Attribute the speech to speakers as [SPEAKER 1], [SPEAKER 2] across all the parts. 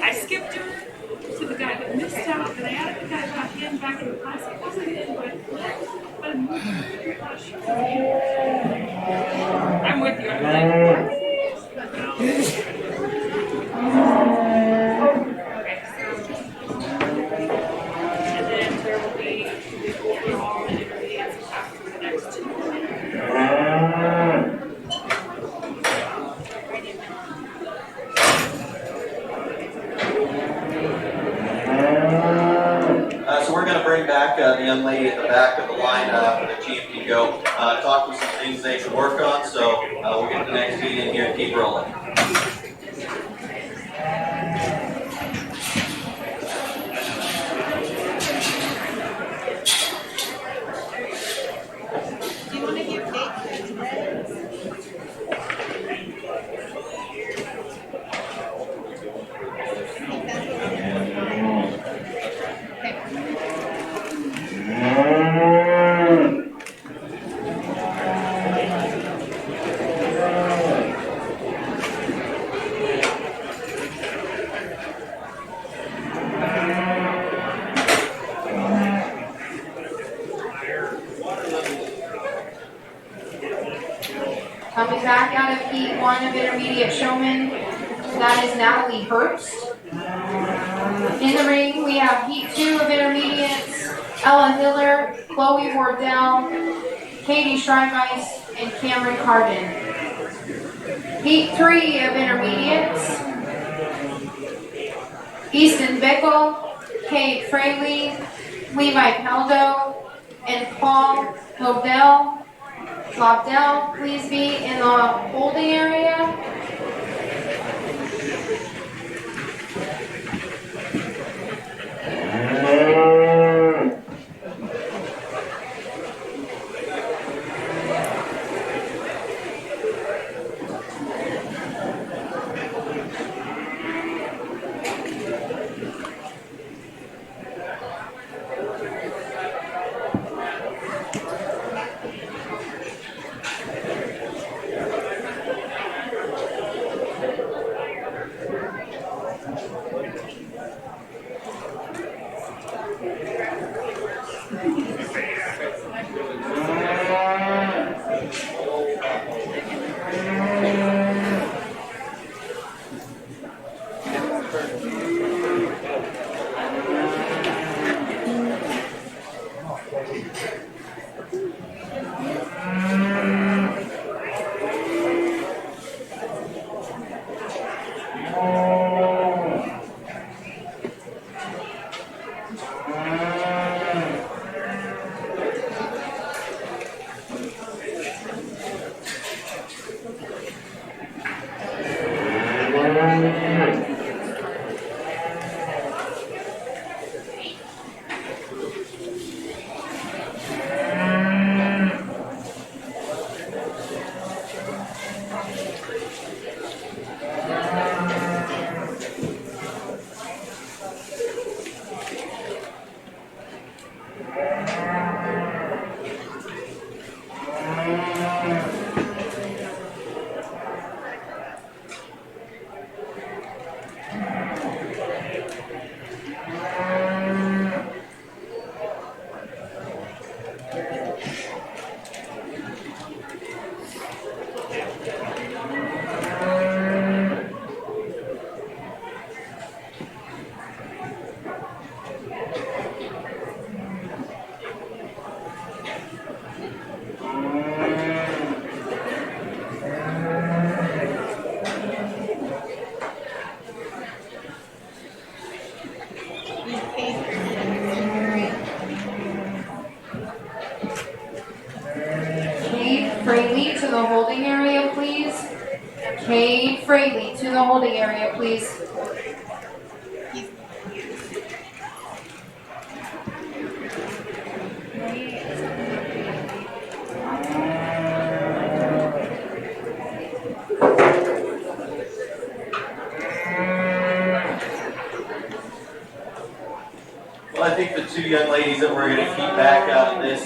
[SPEAKER 1] I skipped her to the guy that missed out, and I added the guy back in back in the class. It wasn't in, but I'm with you. I'm like, and then there will be the overall intermediates after the next two.
[SPEAKER 2] So we're going to bring back the young lady at the back of the line for the chief to go talk through some things they should work on. So we'll get the next meeting in here and keep rolling.
[SPEAKER 3] Do you want to give dates to reds?
[SPEAKER 4] Coming back out of Heat 1 of Intermediate Showman, that is Natalie Herbst. In the ring, we have Heat 2 of Intermediates, Ella Hiller, Chloe Wardell, Katie Schreibeis, and Cameron Cardin. Heat 3 of Intermediates, Easton Bickle, Kate Fraley, Levi Paldo, and Paul Lobdell, please be in the holding area. Fraley to the holding area, please. Cade Fraley to the holding area, please.
[SPEAKER 2] Well, I think the two young ladies that we're going to keep back out of this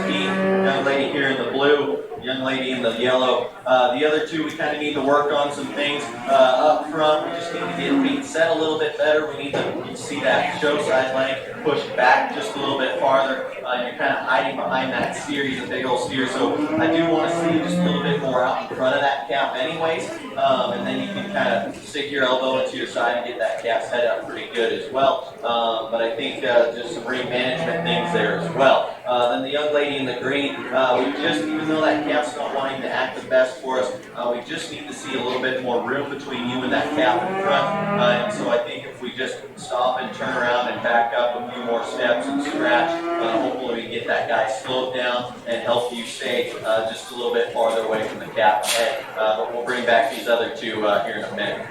[SPEAKER 2] heat, young lady here in the blue, young lady in the yellow. The other two, we kind of need to work on some things up front. We just need to get feet set a little bit better. We need to see that show side leg pushed back just a little bit farther. You're kind of hiding behind that steer. He's a big old steer, so I do want to see just a little bit more out in front of that calf anyways. And then you can kind of stick your elbow into your side and get that calf's head up pretty good as well. But I think just some ring management things there as well. Then the young lady in the green, even though that calf's not wanting to act the best for us, we just need to see a little bit more room between you and that calf in front. And so I think if we just stop and turn around and back up a few more steps and scratch, hopefully we can get that guy slowed down and help you stay just a little bit farther away from the calf ahead. But we'll bring back these other two here in a minute.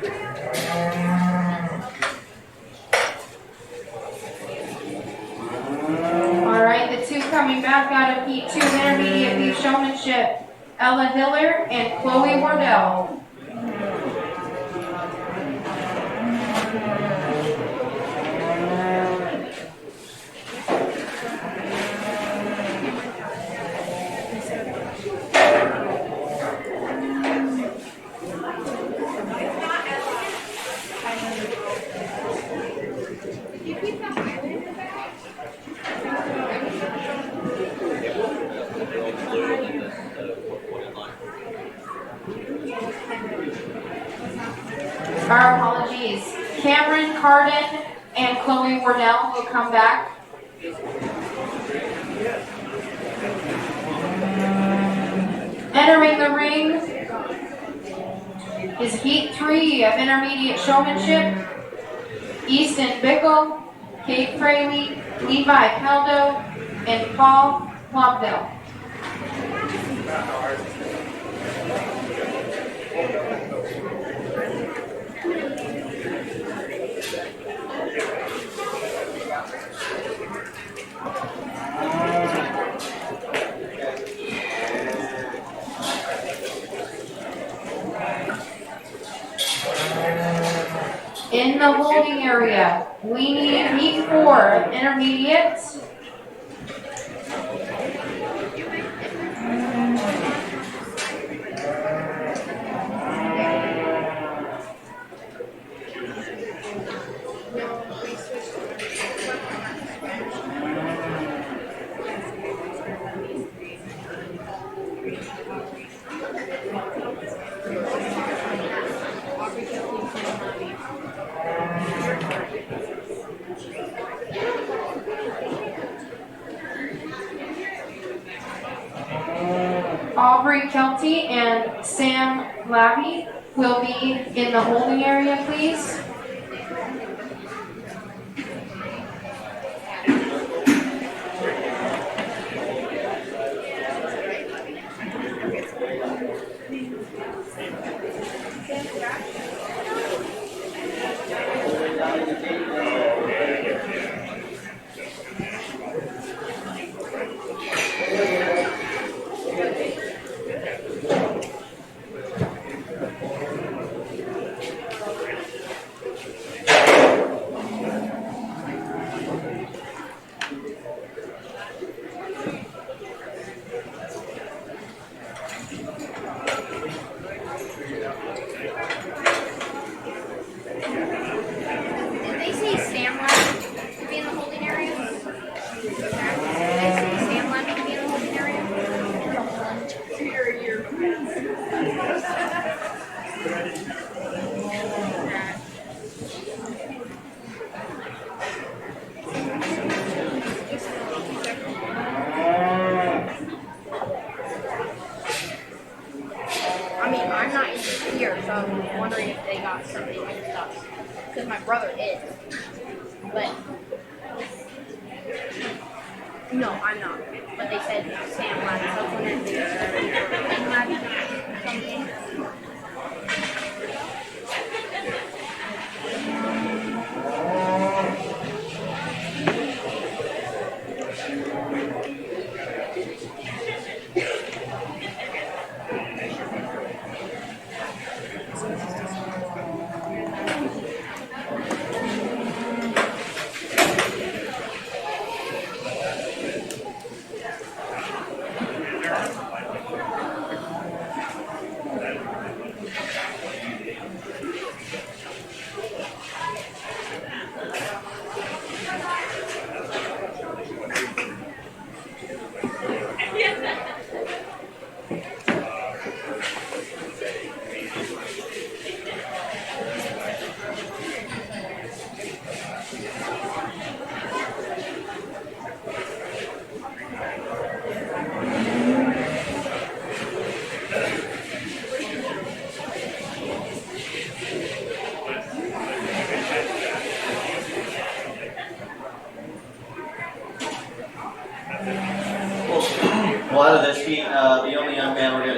[SPEAKER 4] Alright, the two coming back out of Heat 2 Intermediate Beef Showmanship, Ella Hiller and Chloe Wardell. Our apologies. Cameron Carden and Chloe Wardell will come back. Entering the ring is Heat 3 of Intermediate Showmanship. Easton Bickle, Kate Fraley, Levi Caldo, and Paul Lobdell. In the holding area, we need Heat 4 of Intermediate. Aubrey Kelty and Sam Labby will be in the holding area, please.
[SPEAKER 3] I mean, I'm not here, so I'm wondering if they got something like stuff. Because my brother is. But no, I'm not. But they said Sam left, so I was wondering if they got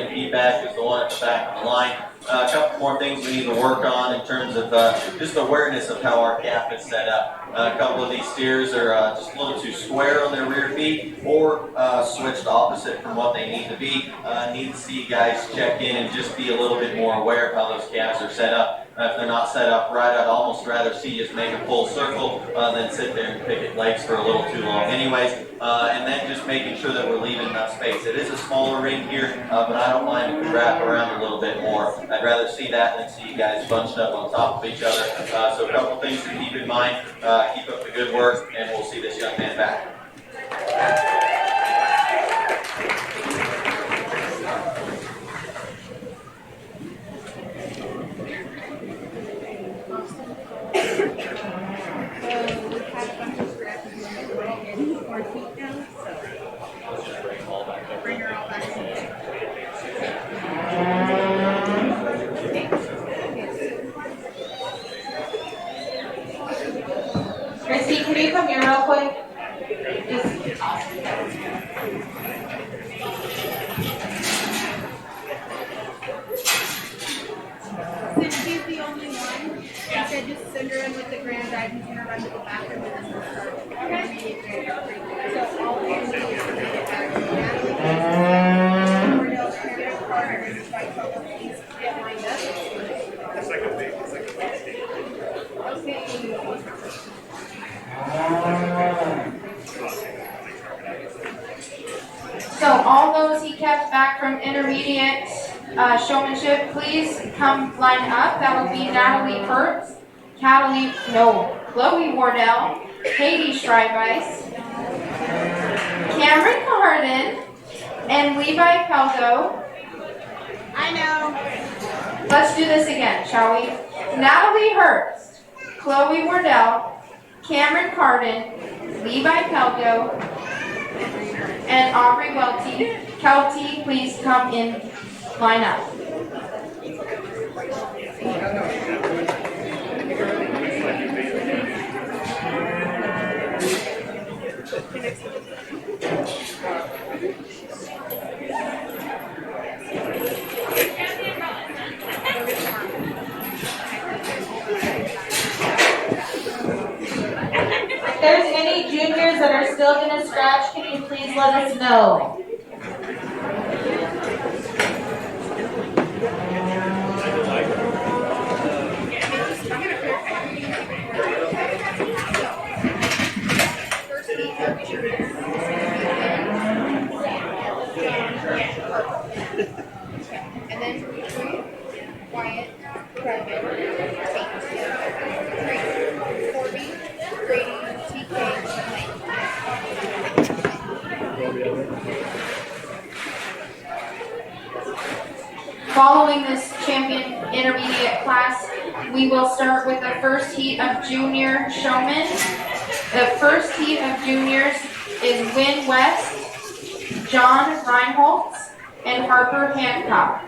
[SPEAKER 2] getting feedback is the one at the back of the line. A couple more things we need to work on in terms of just awareness of how our calf is set up. A couple of these steers are just a little too square on their rear feet or switched opposite from what they need to be. Need to see you guys check in and just be a little bit more aware of how those calves are set up. If they're not set up right, I'd almost rather see you just make a full circle than sit there and picket legs for a little too long anyways. And then just making sure that we're leaving enough space. It is a smaller ring here, but I don't mind if we wrap around a little bit more. I'd rather see that than see you guys bunched up on top of each other. So a couple things to keep in mind. Keep up the good work, and we'll see this young man back.
[SPEAKER 4] Christy, can you come here real quick?
[SPEAKER 3] Since he's the only one, I said just send her in with the grand guide. He's gonna run to the bathroom and then we'll start. Okay. So all we need is to get back to Natalie. Cordell, Sheridan, Carter, and Spike Coco, please get lined up. Okay.
[SPEAKER 4] So all those he kept back from intermediate showmanship, please come line up. That would be Natalie Hertz, Chloe Wardell, Katie Schreibeis, Cameron Carden, and Levi Pelgo.
[SPEAKER 3] I know.
[SPEAKER 4] Let's do this again, shall we? Natalie Hertz, Chloe Wardell, Cameron Carden, Levi Pelgo, and Aubrey Welty. Kelty, please come in line up.
[SPEAKER 5] If there's any juniors that are still going to scratch, can you please let us know?
[SPEAKER 3] And then Wyatt, Private, Tate, Corby, Brady, TK,
[SPEAKER 4] Following this champion intermediate class, we will start with the first heat of junior showmen. The first heat of juniors is Win West, John Reinholtz, and Harper Hancock.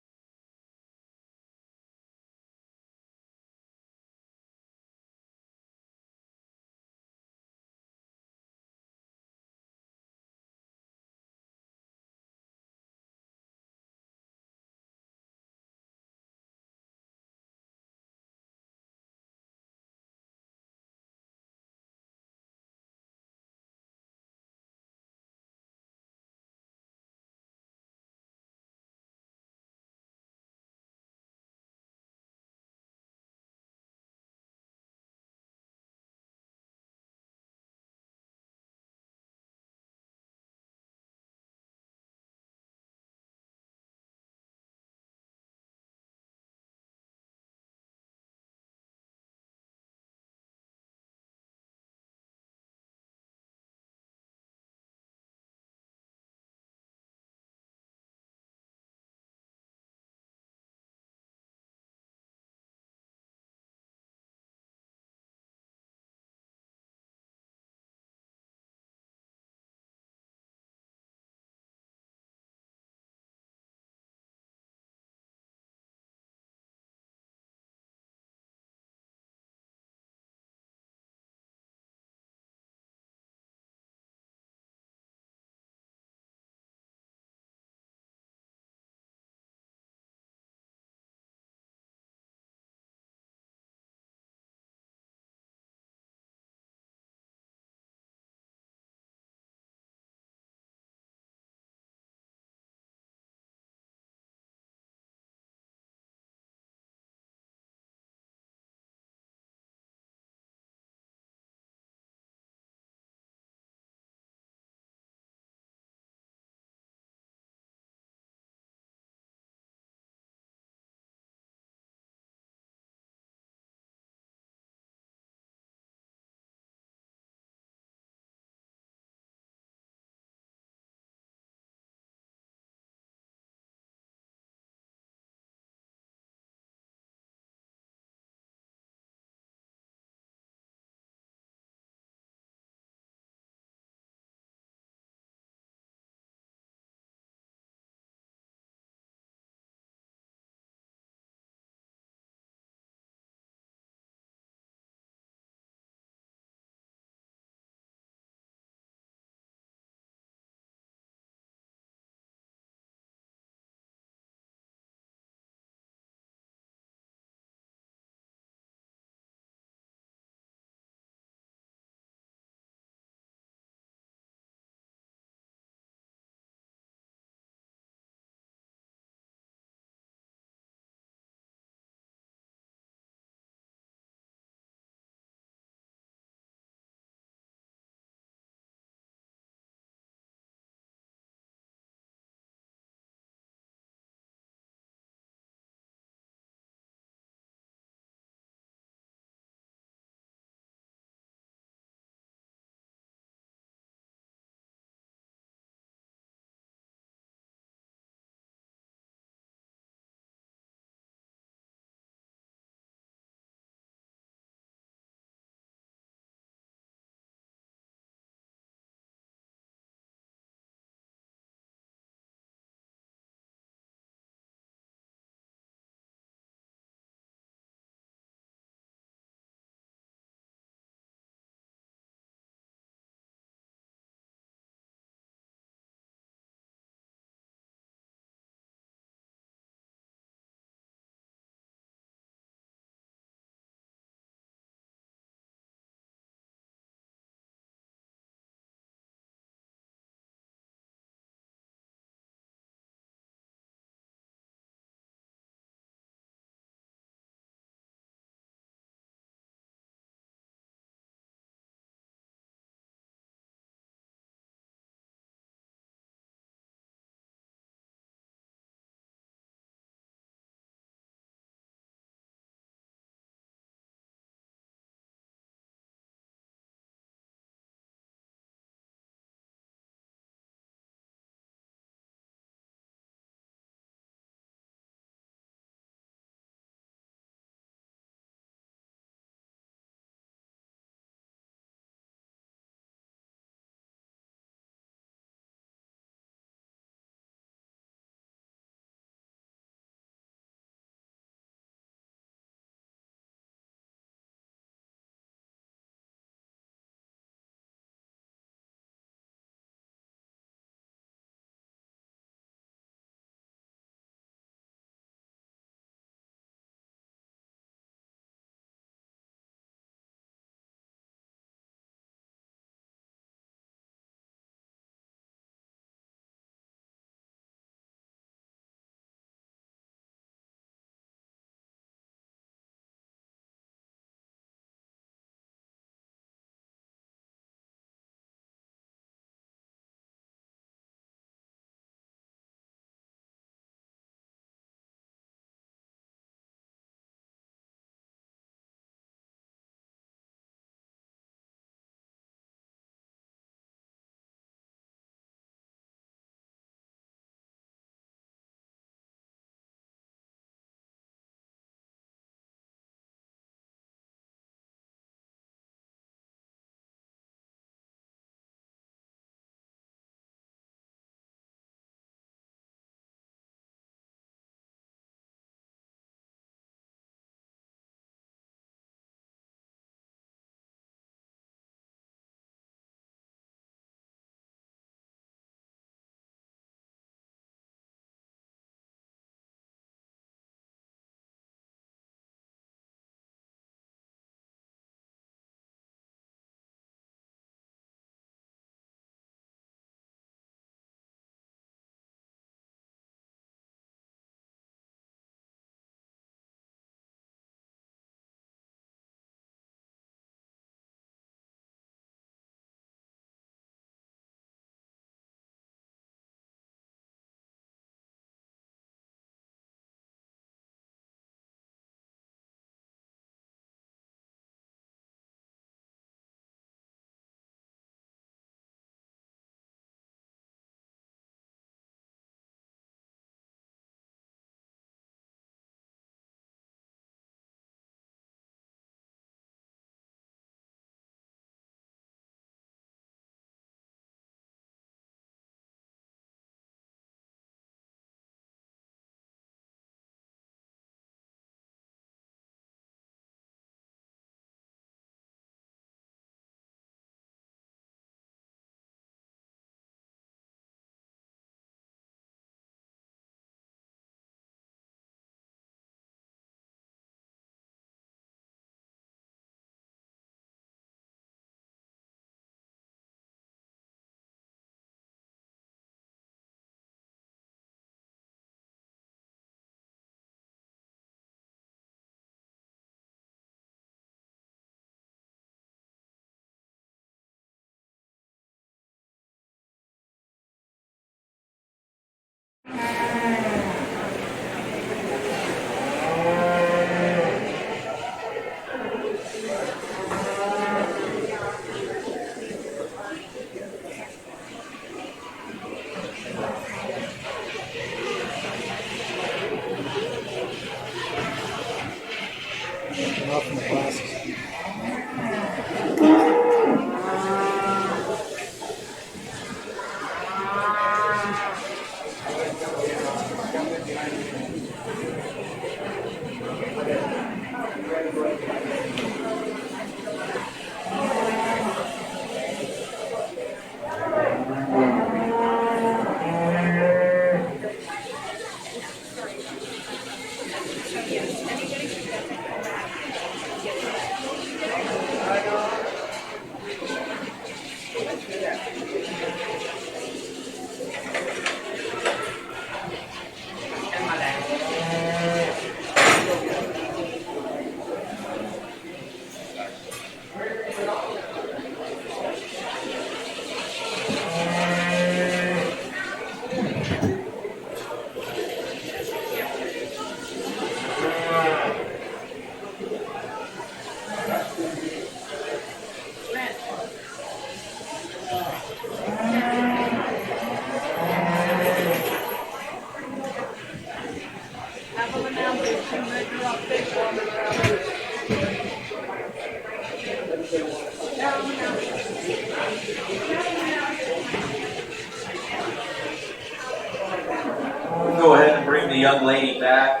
[SPEAKER 2] Go ahead and bring the young lady back.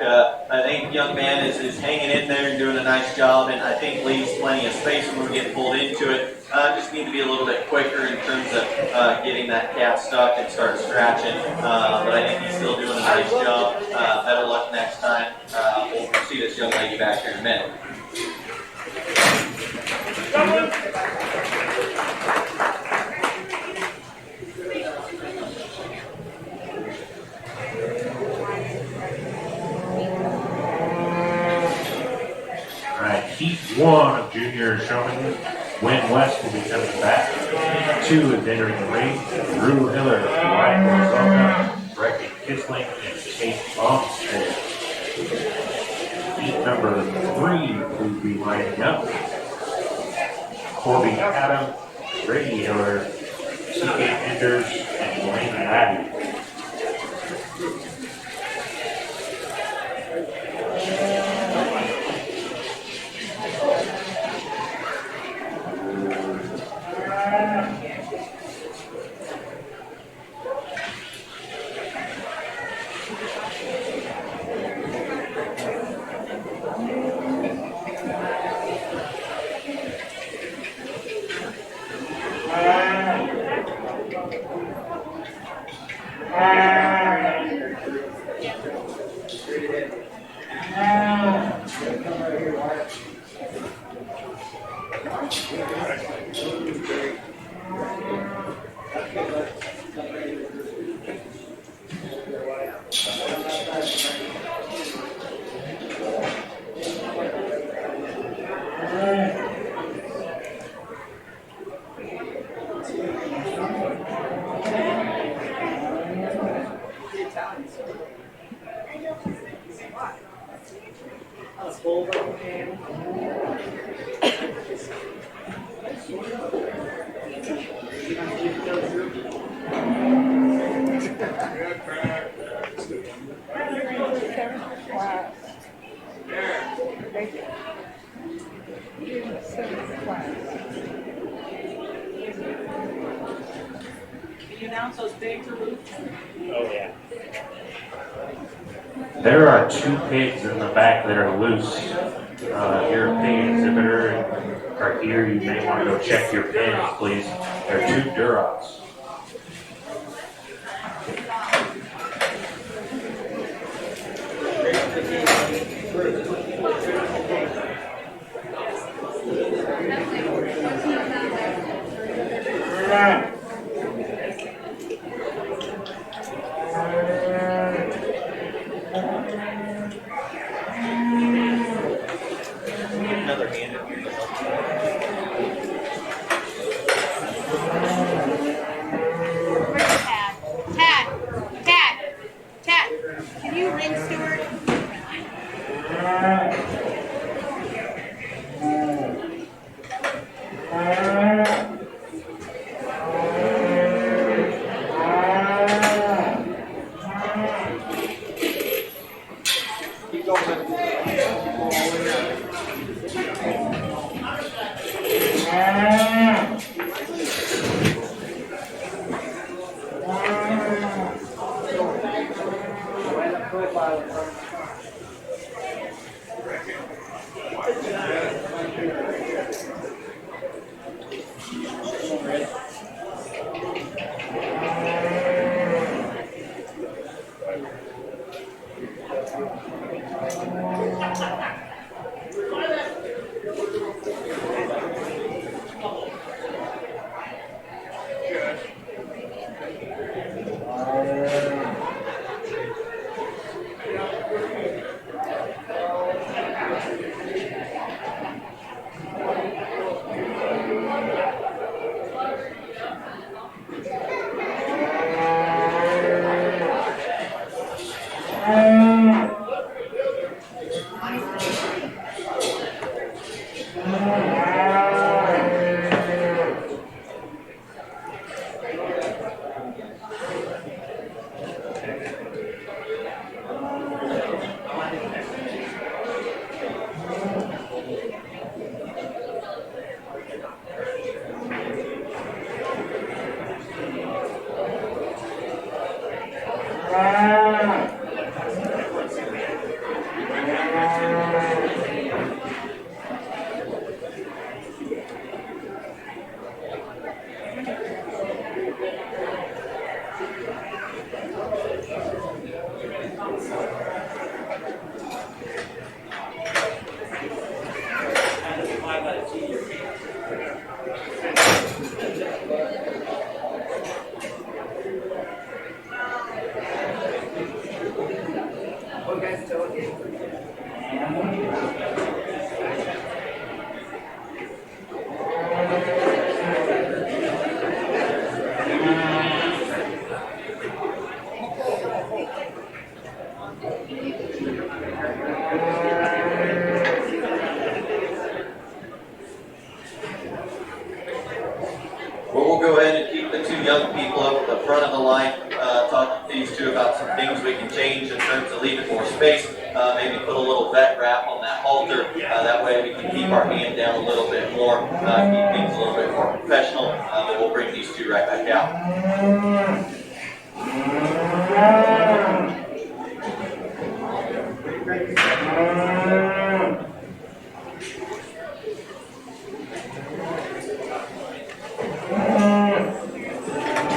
[SPEAKER 2] I think the young man is hanging in there and doing a nice job, and I think leaves plenty of space when we get pulled into it. Just need to be a little bit quicker in terms of getting that cat stuck and start scratching. But I think he's still doing a nice job. Better luck next time. We'll see this young lady back here in a minute.
[SPEAKER 6] Heat 1 of junior showman, Win West will be coming back. 2 is entering the ring. Drew Hiller, Ryan Gonzaga, Brecky Kisling, and Kate Bumstead. Heat number 3 will be lining up. Corby Adam, Brady Hiller, C.K. Enders, and Blaine Laddie. There are 2 pigs in the back that are loose. Your pig exhibitor are here. You may want to go check your pens, please. There are 2 Durocs.
[SPEAKER 2] Another hand in here. Well, we'll go ahead and keep the two young people up at the front of the line, talk to these two about some things we can change in terms of leaving more space. Maybe put a little vet wrap on that halter. That way we can keep our hand down a little bit more, keep things a little bit more professional. But we'll bring these two right back out.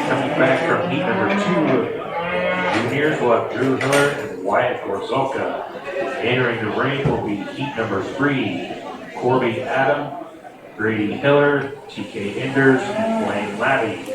[SPEAKER 6] Coming back from heat number 2, juniors will have Drew Hiller and Wyatt Gorzoka. Entering the ring will be heat number 3, Corby Adam, Grady Hiller, TK Enders, and Blaine Labby.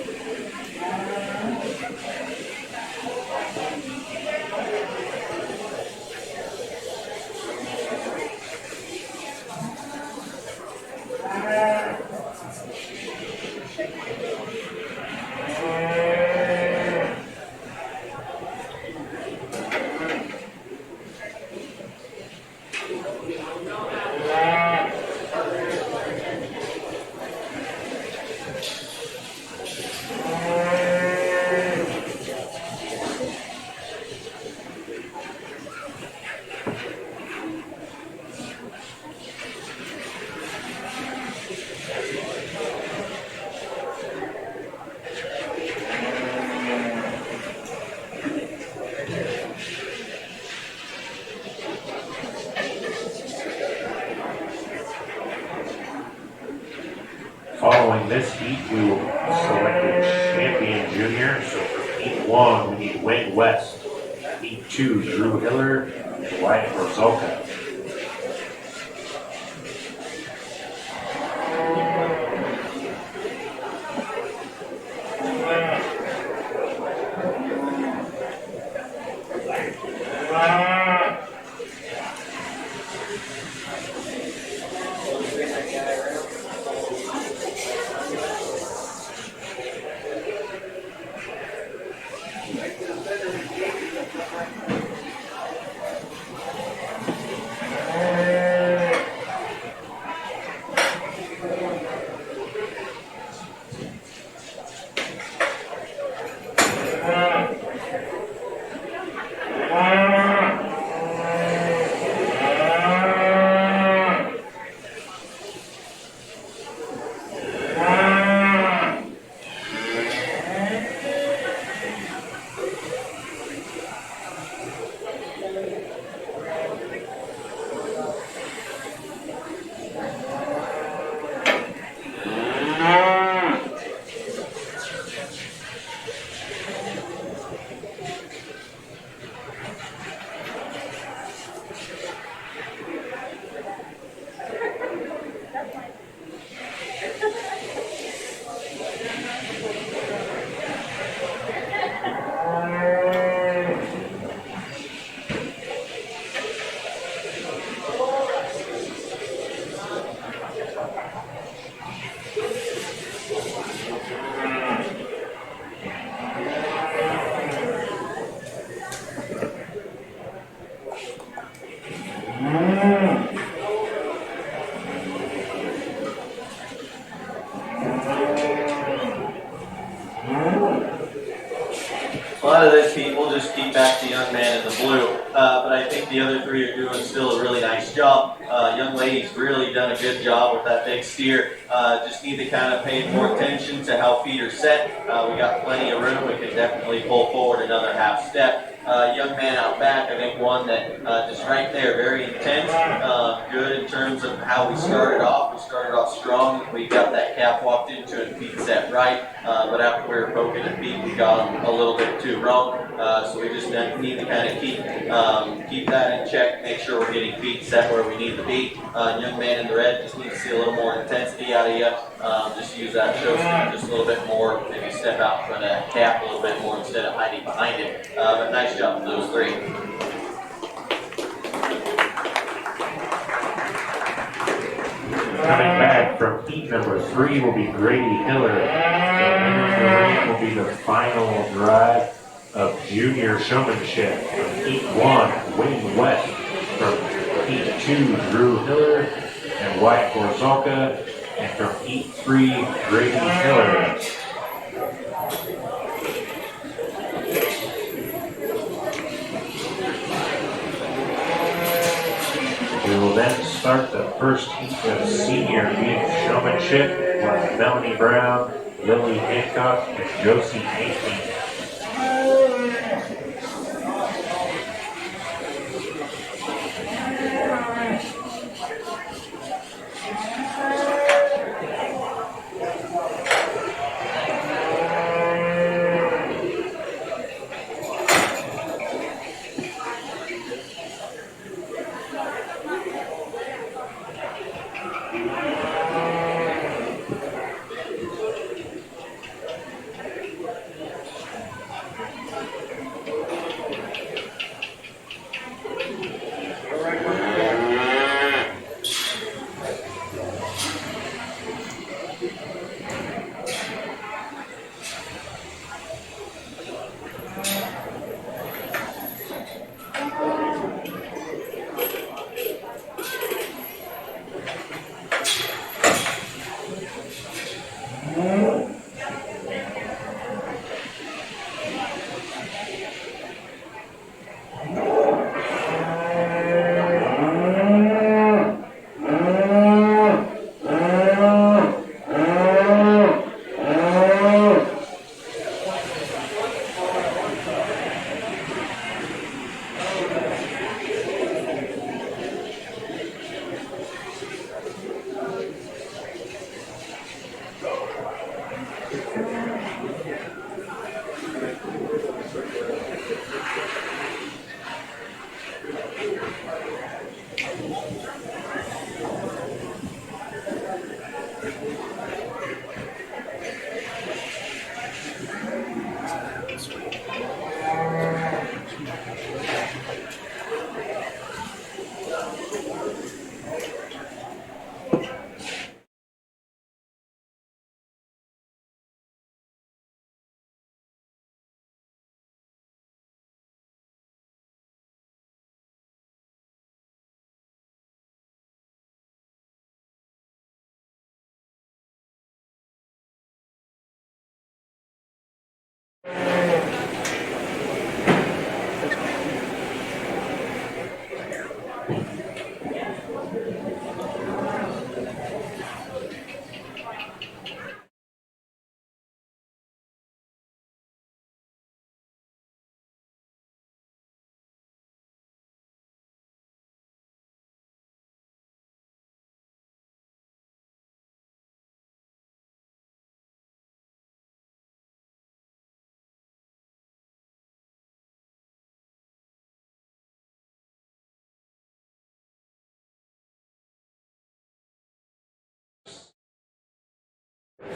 [SPEAKER 6] Following this heat, we will select a champion junior. So for heat 1, we need Wayne West. Heat 2, Drew Hiller and Wyatt Gorzoka.
[SPEAKER 2] A lot of this heat, we'll just keep back the young man in the blue. But I think the other three are doing still a really nice job. Young lady's really done a good job with that big steer. Just need to kind of pay more attention to how feet are set. We got plenty of room. We can definitely pull forward another half step. Young man out back, I think one that just right there, very intense, good in terms of how we started off. We started off strong. We got that calf walked into it, feet set right. But after we were poking at feet, we got them a little bit too wrong. So we just need to kind of keep that in check, make sure we're getting feet set where we need to be. Young man in the red just needs to see a little more intensity out of you. Just use that show stick just a little bit more, maybe step out in front of that calf a little bit more instead of hiding behind it. But nice job for those three.
[SPEAKER 6] Coming back from heat number 3 will be Grady Hiller. The ring will be the final drive of junior showmanship. From heat 1, Wayne West. From heat 2, Drew Hiller and Wyatt Gorzalka. And from heat 3, Grady Hiller. We will then start the first heat of senior beef showmanship with Melanie Brown, Lily Hancock, and Josie Aitken.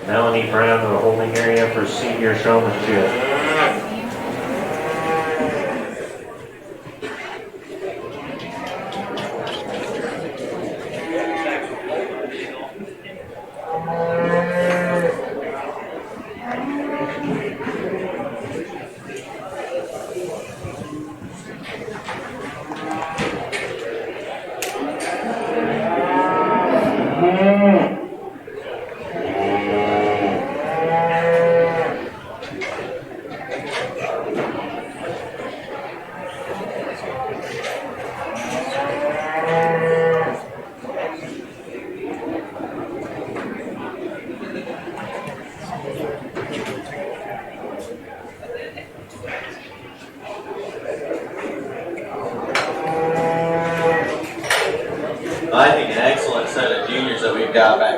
[SPEAKER 6] Melanie Brown to the holding area for senior showmanship.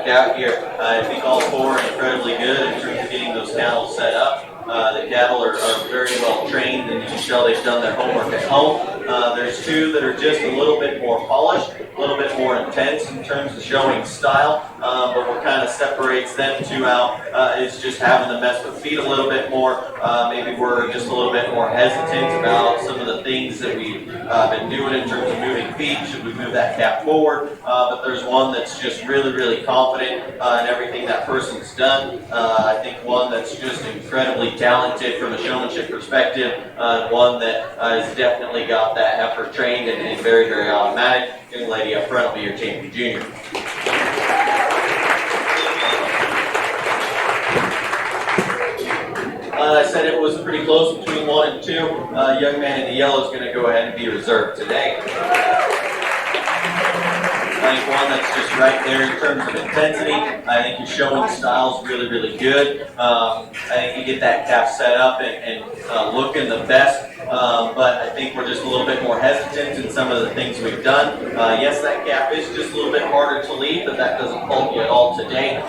[SPEAKER 2] out here. I think all four are incredibly good in terms of getting those cattle set up. The cattle are very well trained, and you can tell they've done their homework at home. There's two that are just a little bit more polished, a little bit more intense in terms of showing style, but what kind of separates them two out is just having to mess with feet a little bit more. Maybe we're just a little bit more hesitant about some of the things that we've been doing in terms of moving feet. Should we move that calf forward? But there's one that's just really, really confident in everything that person's done. I think one that's just incredibly talented from a showmanship perspective, one that has definitely got that heifer trained and very, very automatic. Young lady up front will be your champion junior. I said it was pretty close between 1 and 2. Young man in the yellow is going to go ahead and be reserved today. I think one that's just right there in terms of intensity. I think your showing style is really, really good. I think you get that calf set up and looking the best. But I think we're just a little bit more hesitant in some of the things we've done. Yes, that calf is just a little bit harder to lead, but that doesn't fault you at all today.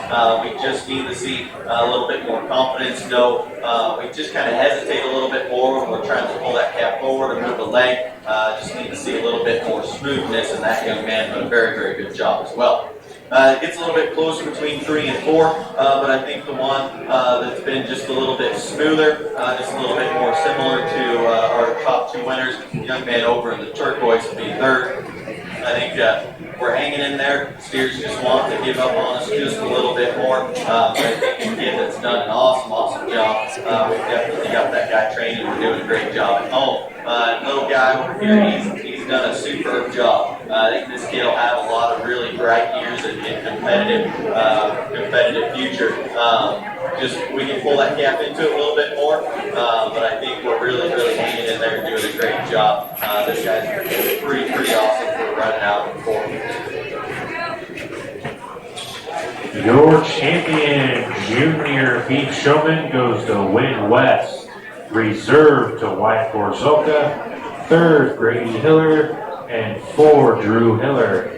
[SPEAKER 2] We just need to see a little bit more confidence. We just kind of hesitate a little bit more when we're trying to pull that calf forward or move a leg. Just need to see a little bit more smoothness, and that young man did a very, very good job as well. It gets a little bit closer between 3 and 4, but I think the one that's been just a little bit smoother, just a little bit more similar to our top 2 winners, the young man over in the turquoise will be third. I think we're hanging in there. Steers just want to give up on us just a little bit more. But I think a kid that's done an awesome job. We've definitely got that guy trained, and we're doing a great job at home. Little guy over here, he's done a superb job. I think this kid will have a lot of really bright years and competitive future. We can pull that calf into it a little bit more, but I think we're really, really hanging in there and doing a great job. This guy's pretty awesome for running out in 4.
[SPEAKER 6] Your champion junior beef showman goes to Win West. Reserved to Wyatt Borzolka, 3rd Grady Hiller, and 4 Drew Hiller.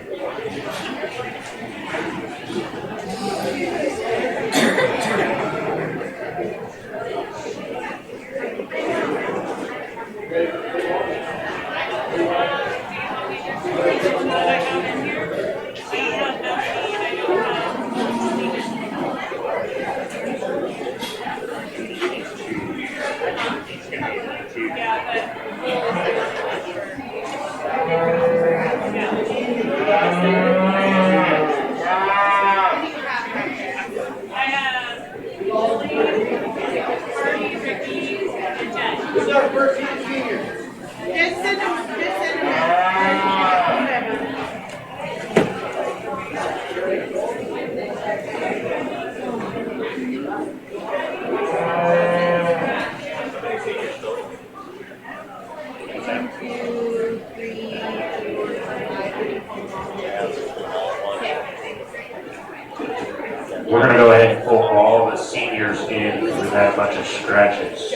[SPEAKER 6] We're going to go ahead and pull all the seniors in because we've had a bunch of scratches.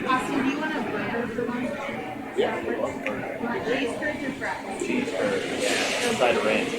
[SPEAKER 3] Austin, do you want a burger for lunch? Yeah. Cheese curds or fries? Cheese curds. Side of range.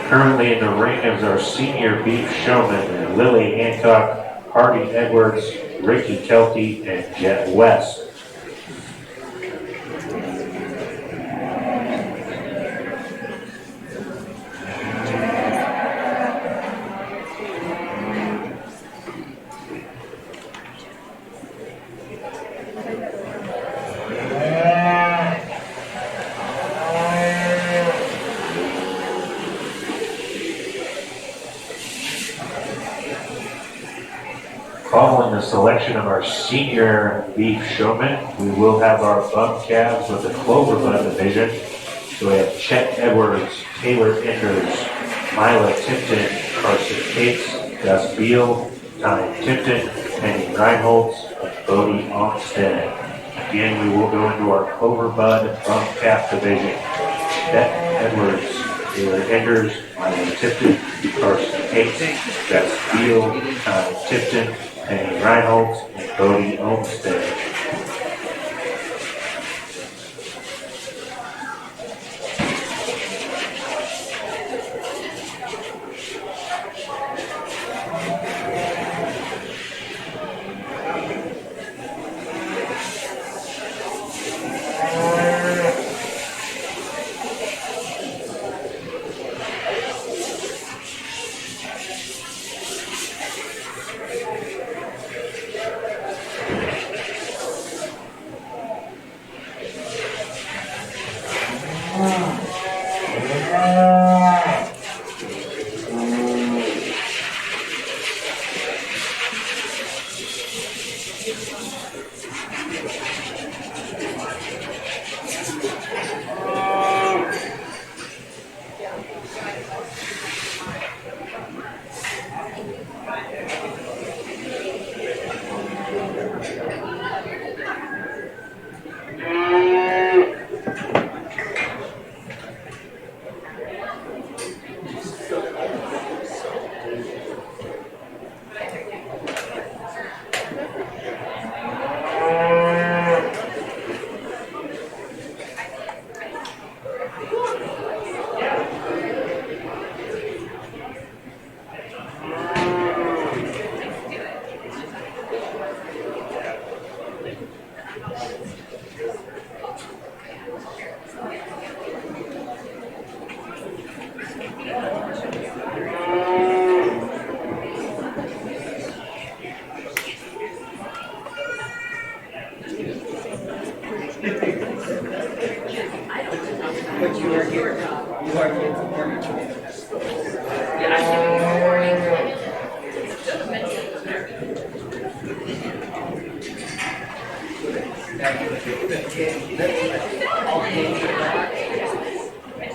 [SPEAKER 6] Currently in the ring is our senior beef showman, Lily Hancock, Hardy Edwards, Ricky Kelty, and Jet West. Following the selection of our senior beef showman, we will have our bum calves with the Clover Bud division. So we have Chet Edwards, Taylor Enders, Mila Tipton, Carson Cates, Gus Beal, Ty Tipton, Penny Reinholtz, and Bodie Onstead. Again, we will go into our Clover Bud bum calf division. Chet Edwards, Taylor Enders, Mila Tipton, Carson Cates, Gus Beal, Ty Tipton, Penny Reinholtz, and Bodie Olmstead.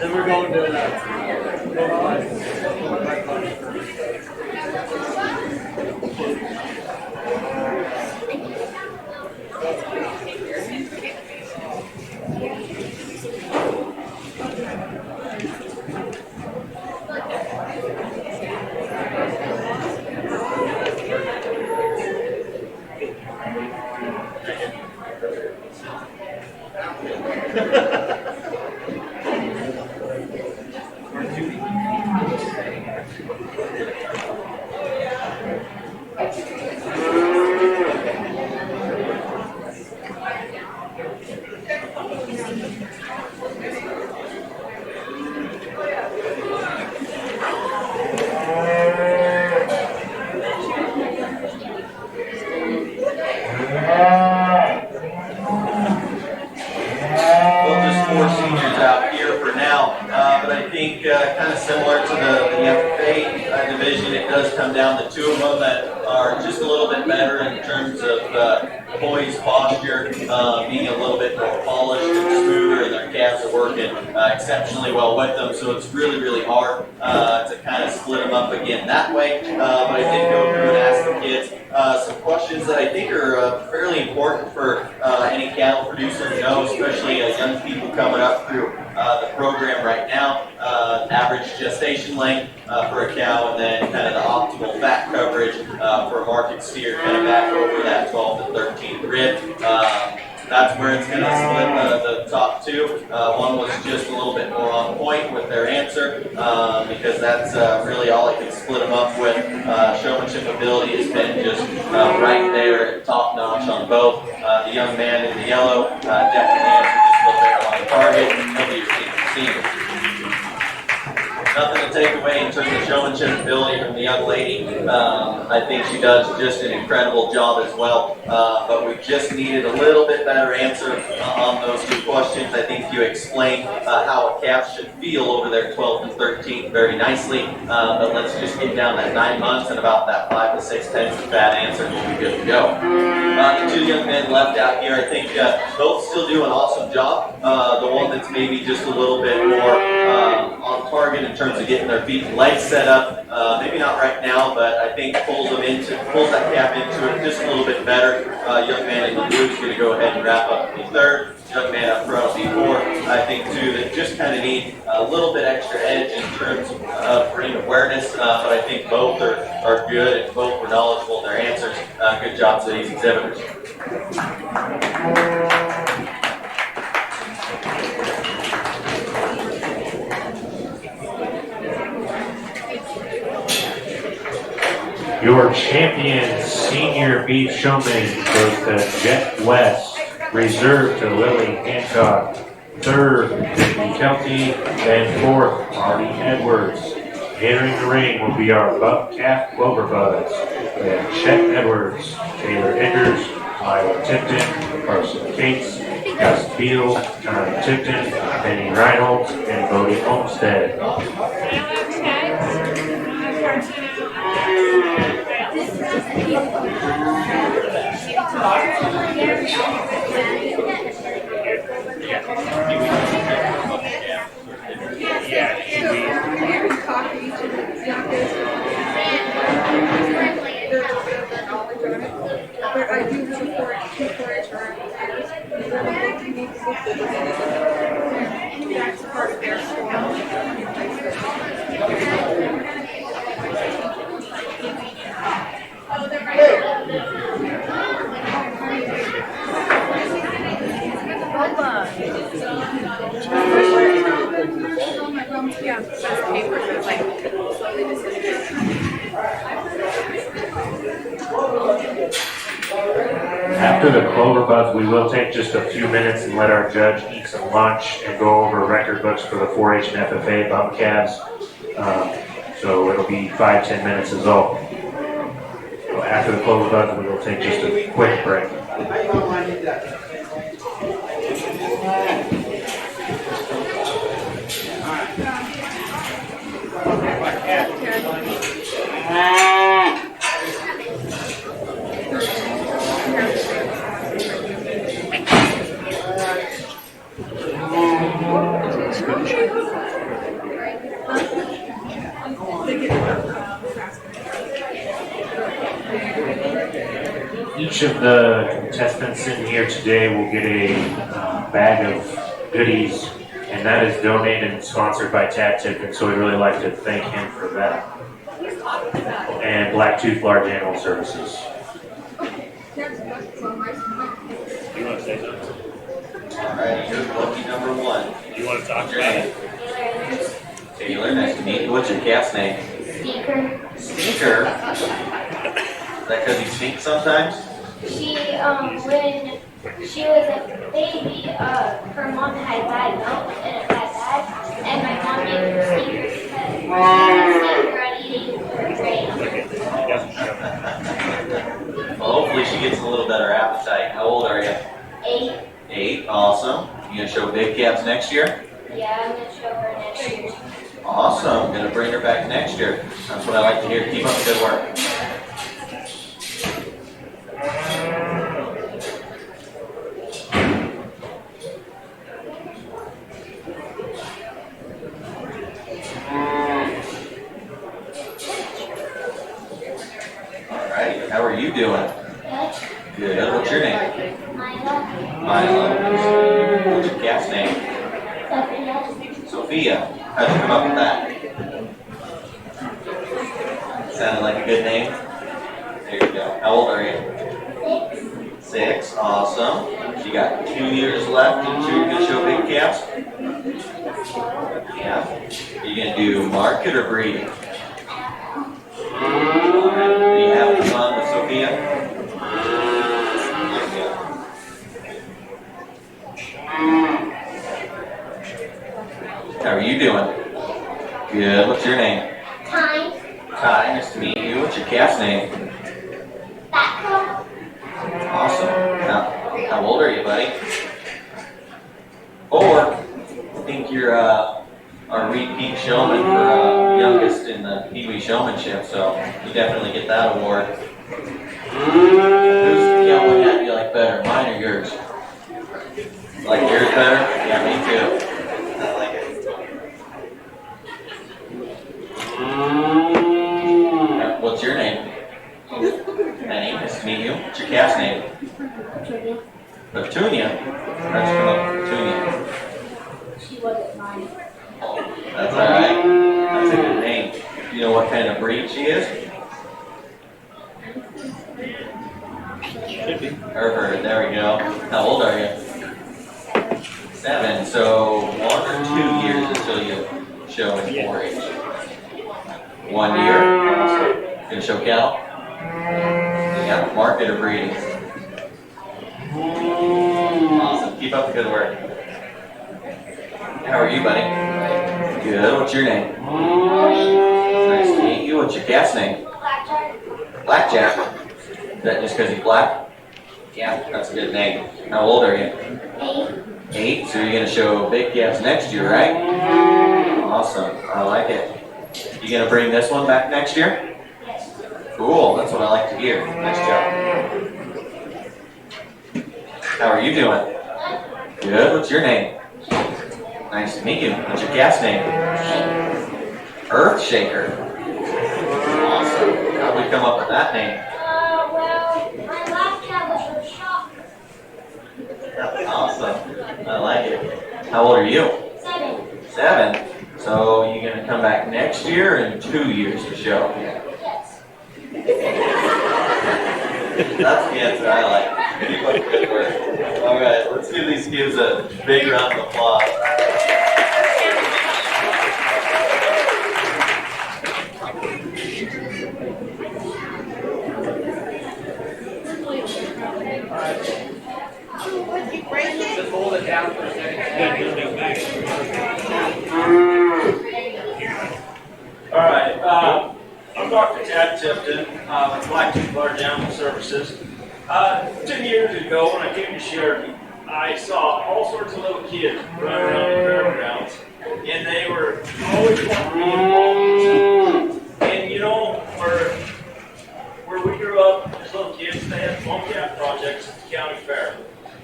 [SPEAKER 7] Then we're going to
[SPEAKER 2] Four seniors out here for now, but I think kind of similar to the FFA division, it does come down to two of them that are just a little bit better in terms of poise, posture, being a little bit more polished and smoother, and their calves are working exceptionally well with them, so it's really, really hard to kind of split them up again that way, but I did go through and ask the kids some questions that I think are fairly important for any cattle producer to know, especially young people coming up through the program right now. Average gestation length for a cow, and then kind of the optimal fat coverage for a market steer, kind of back over that 12 to 13 rib. that's where it's going to split the top two. One was just a little bit more on point with their answer because that's really all it can split them up with. Showmanship ability has been just right there, top notch on both. The young man in the yellow definitely answered just a little bit on target. He'll be your senior. Nothing to take away in terms of showmanship ability from the young lady. I think she does just an incredible job as well. But we just needed a little bit better answer on those two questions. I think you explained how a calf should feel over their 12th and 13th very nicely. But let's just get down that 9 months and about that 5 to 6 tenths of that answer and we'll be good to go. The two young men left out here, I think both still do an awesome job. The one that's maybe just a little bit more on target in terms of getting their feet and legs set up. Maybe not right now, but I think pulls that calf into it just a little bit better. Young man in the blue is going to go ahead and wrap up the third. Young man up front will be fourth. I think too that just kind of need a little bit extra edge in terms of ring awareness, but I think both are good and both were knowledgeable in their answers. Good job to these exhibitors.
[SPEAKER 6] Your champion senior beef showman goes to Jet West, reserved to Lily Hancock, third, Vicky Kelty, and fourth, Marty Edwards. Entering the ring will be our buck calf Clover Buds. We have Chet Edwards, Taylor Eggers, Iowa Tipton, Carson Cates, Gus Beal, John Tipton, Benny Reinholdt, and Bodie Olmstead. After the Clover Buds, we will take just a few minutes and let our judge eat some lunch and go over record books for the 4-H and FFA bump calves. So it'll be 5-10 minutes is all. So after the Clover Buds, we will take just a quick break. Each of the contestants in here today will get a bag of goodies, and that is donated and sponsored by Tad Tippin, so we'd really like to thank him for that. And Blacktooth Large Animal Services.
[SPEAKER 7] You want to say something?
[SPEAKER 2] All right, here's lucky number one.
[SPEAKER 7] You want to talk about it?
[SPEAKER 2] Taylor, nice to meet you. What's your calf's name?
[SPEAKER 8] Sneaker.
[SPEAKER 2] Sneaker. Is that because he sneaks sometimes?
[SPEAKER 8] She, when she was a baby, her mom had bad milk in a bad bag, and my mom named her Sneaker because she was sneaker at eating her grain.
[SPEAKER 2] Well, hopefully she gets a little better appetite. How old are you?
[SPEAKER 8] 8.
[SPEAKER 2] 8. Awesome. You gonna show big calves next year?
[SPEAKER 8] Yeah, I'm gonna show her next year.
[SPEAKER 2] Awesome. Gonna bring her back next year. That's what I like to hear. Keep up the good work. Alright, how are you doing?
[SPEAKER 8] Good.
[SPEAKER 2] Good. What's your name?
[SPEAKER 8] Milo.
[SPEAKER 2] Milo. What's your calf's name?
[SPEAKER 8] Sophia.
[SPEAKER 2] Sophia. How'd you come up with that? Sounded like a good name. There you go. How old are you?
[SPEAKER 8] 6.
[SPEAKER 2] 6, awesome. You got 2 years left, and you're gonna show big calves? Yeah. Are you gonna do market or breeding? Alright, are you having fun with Sophia? How are you doing? Good, what's your name?
[SPEAKER 8] Time.
[SPEAKER 2] Ty, nice to meet you. What's your calf's name?
[SPEAKER 8] Back.
[SPEAKER 2] Awesome. How old are you, buddy? 4. I think you're our repeat showman for youngest in the Pee Wee Showmanship, so you definitely get that award. Whose cowboy hat do you like better, mine or yours? Like yours better? Yeah, me too. I like it. What's your name? Penny, nice to meet you. What's your calf's name? Petunia. How'd you come up with Petunia?
[SPEAKER 8] She wasn't mine.
[SPEAKER 2] That's alright. That's a good name. Do you know what kind of breed she is? Hereford, there we go. How old are you? 7. So 1 or 2 years until you show in 4-H. 1 year. Gonna show cattle? Yeah, market or breeding? Awesome. Keep up the good work. How are you, buddy? Good. What's your name? Nice to meet you. What's your calf's name? Blackjack. Is that just because he's black? Yeah, that's a good name. How old are you? 8. So you're gonna show big calves next year, right? Awesome. I like it. You gonna bring this one back next year? Cool. That's what I like to hear. Nice job. How are you doing? Good. What's your name? Nice to meet you. What's your calf's name? Earthshaker. Awesome. How'd we come up with that name?
[SPEAKER 8] Well, my last cat was from shop.
[SPEAKER 2] Awesome. I like it. How old are you?
[SPEAKER 8] 7.
[SPEAKER 2] 7. So you're gonna come back next year and 2 years to show.
[SPEAKER 8] Yes.
[SPEAKER 2] That's the answer I like. Keep up the good work. All right, let's give these kids a big round of applause.
[SPEAKER 3] Would you break it?
[SPEAKER 7] Just hold it down for a second.
[SPEAKER 9] All right, I'm Dr. Chad Tipton with Black Tooth Large Animal Services. 10 years ago, when I came to Sheridan, I saw all sorts of little kids running around the fairgrounds, and they were always wanting to be involved. And you know, where we grew up as little kids, they had bobcat projects at the county fair.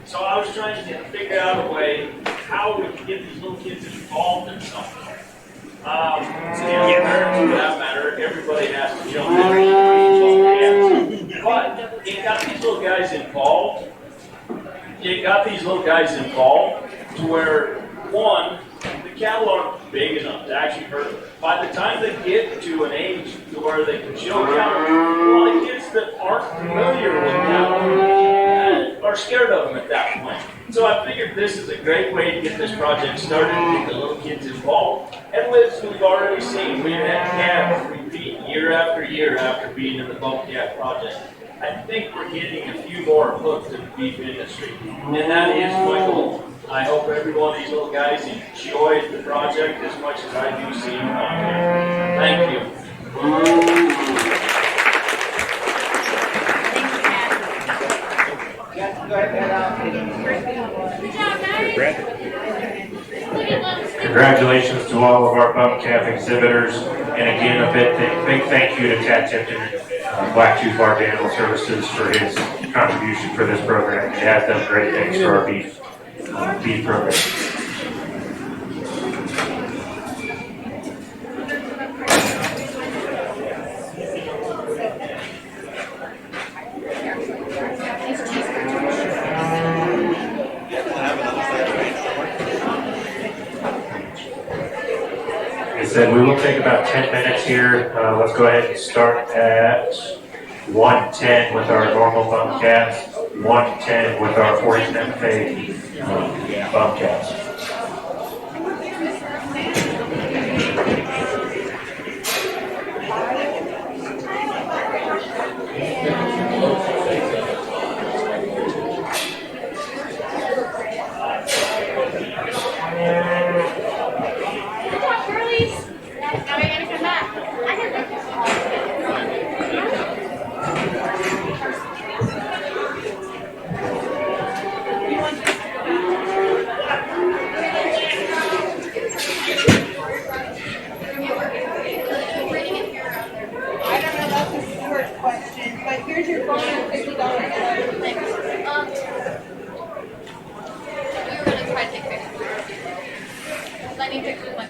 [SPEAKER 9] So I was trying to figure out a way how we could get these little kids involved in something. Parents, for that matter, everybody has to jump in. But it got these little guys involved. To where, one, the cattle aren't big enough to actually hurt them. By the time they get to an age to where they can show cattle, a lot of kids that aren't familiar with cattle are scared of them at that point. So I figured this is a great way to get this project started and get the little kids involved. And as we've already seen, we've had calves repeat year after year after being in the Bobcat project. I think we're getting a few more hooked in the beef industry. And that is my goal. I hope every one of these little guys enjoys the project as much as I do see them out here. Thank you.
[SPEAKER 6] Congratulations to all of our bobcat exhibitors, and again, a big thank you to Chad Tipton, Black Tooth Large Animal Services, for his contribution for this program. He has done great things for our beef program. Said we will take about 10 minutes here. Let's go ahead and start at 1:10 with our normal bobcats. 1 to 10 with our Horse MFA Bobcats.
[SPEAKER 3] Good job, girlies. Now we're gonna come back. I can look at I don't know, that's a Stuart question, but here's your phone and $50. Thanks. We were gonna try to take pictures. I need pictures of my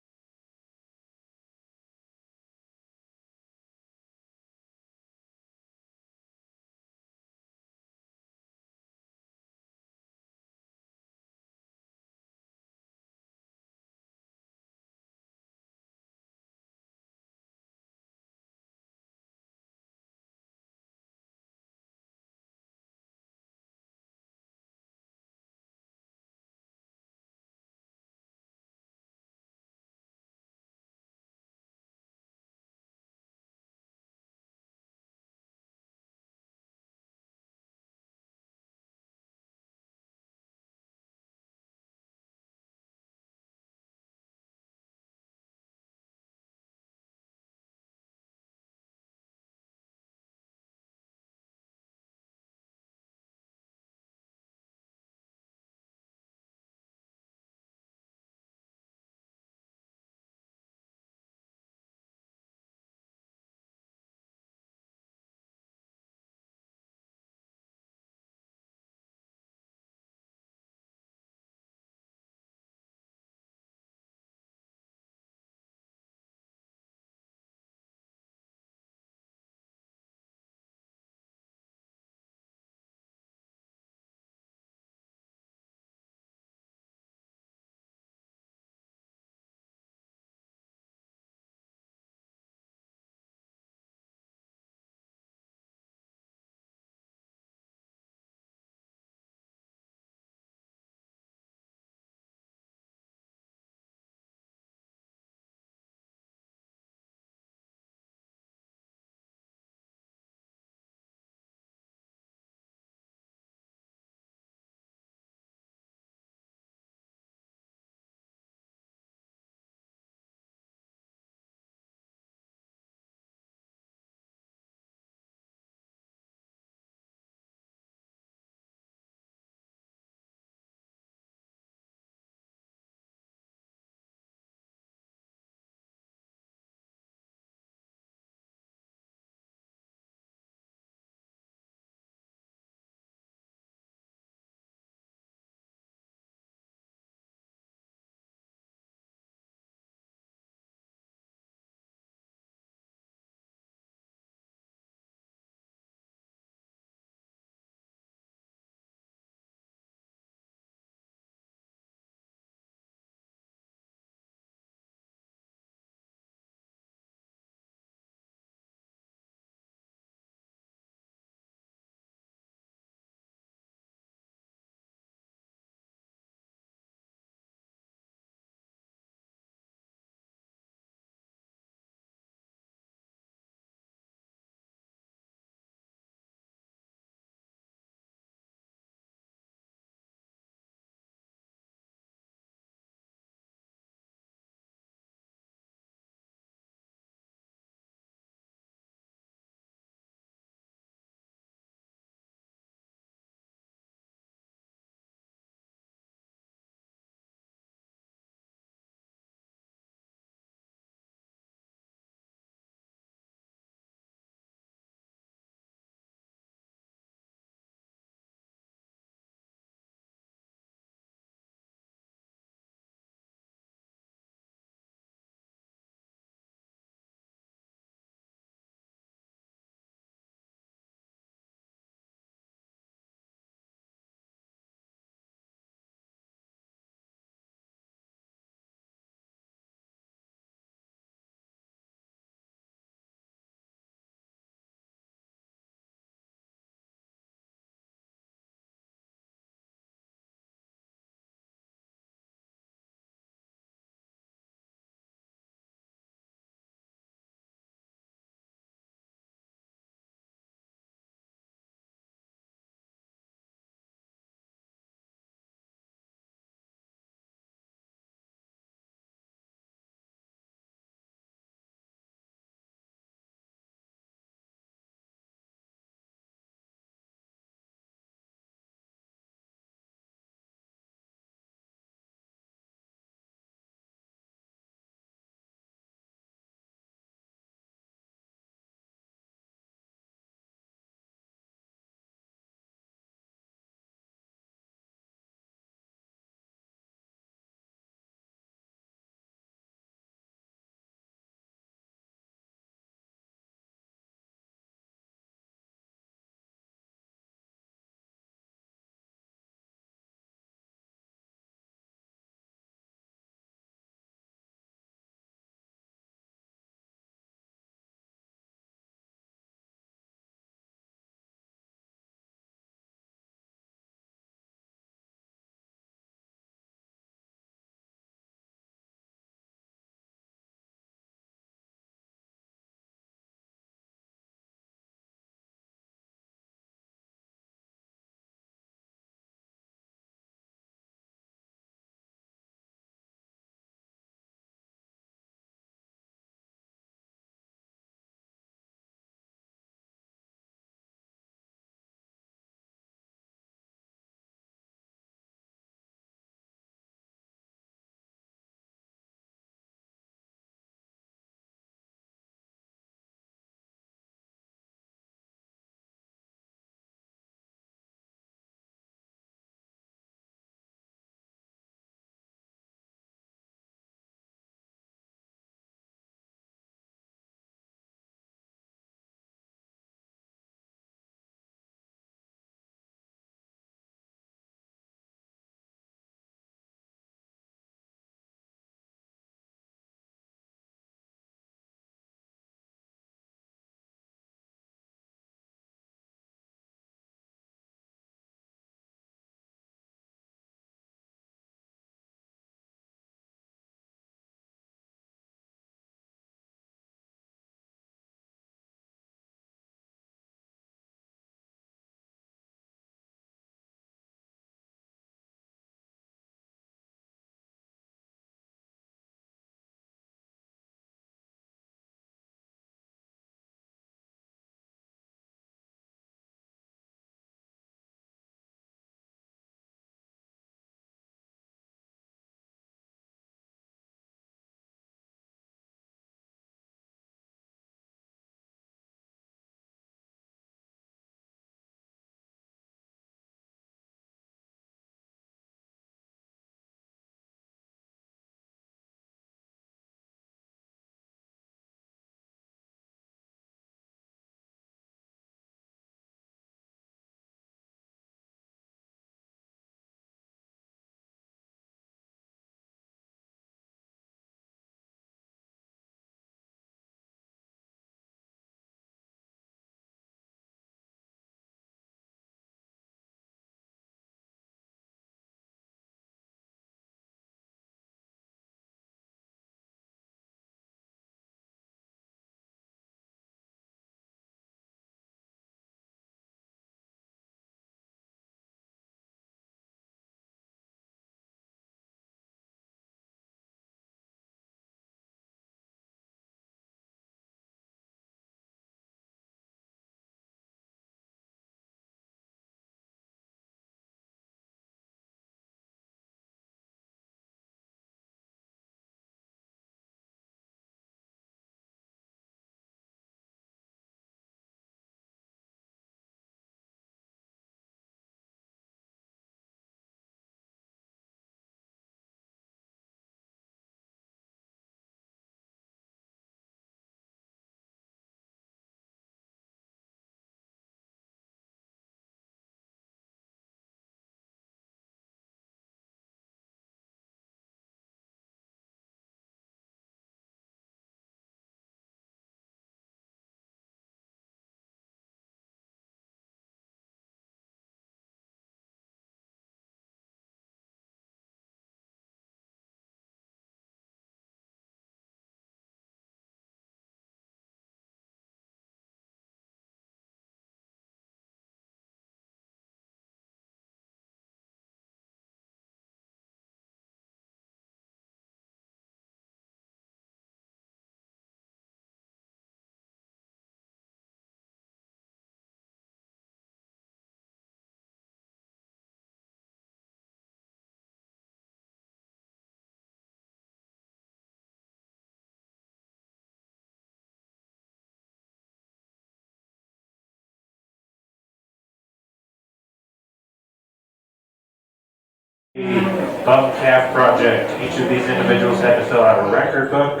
[SPEAKER 6] Bum calf project. Each of these individuals had to fill out a record book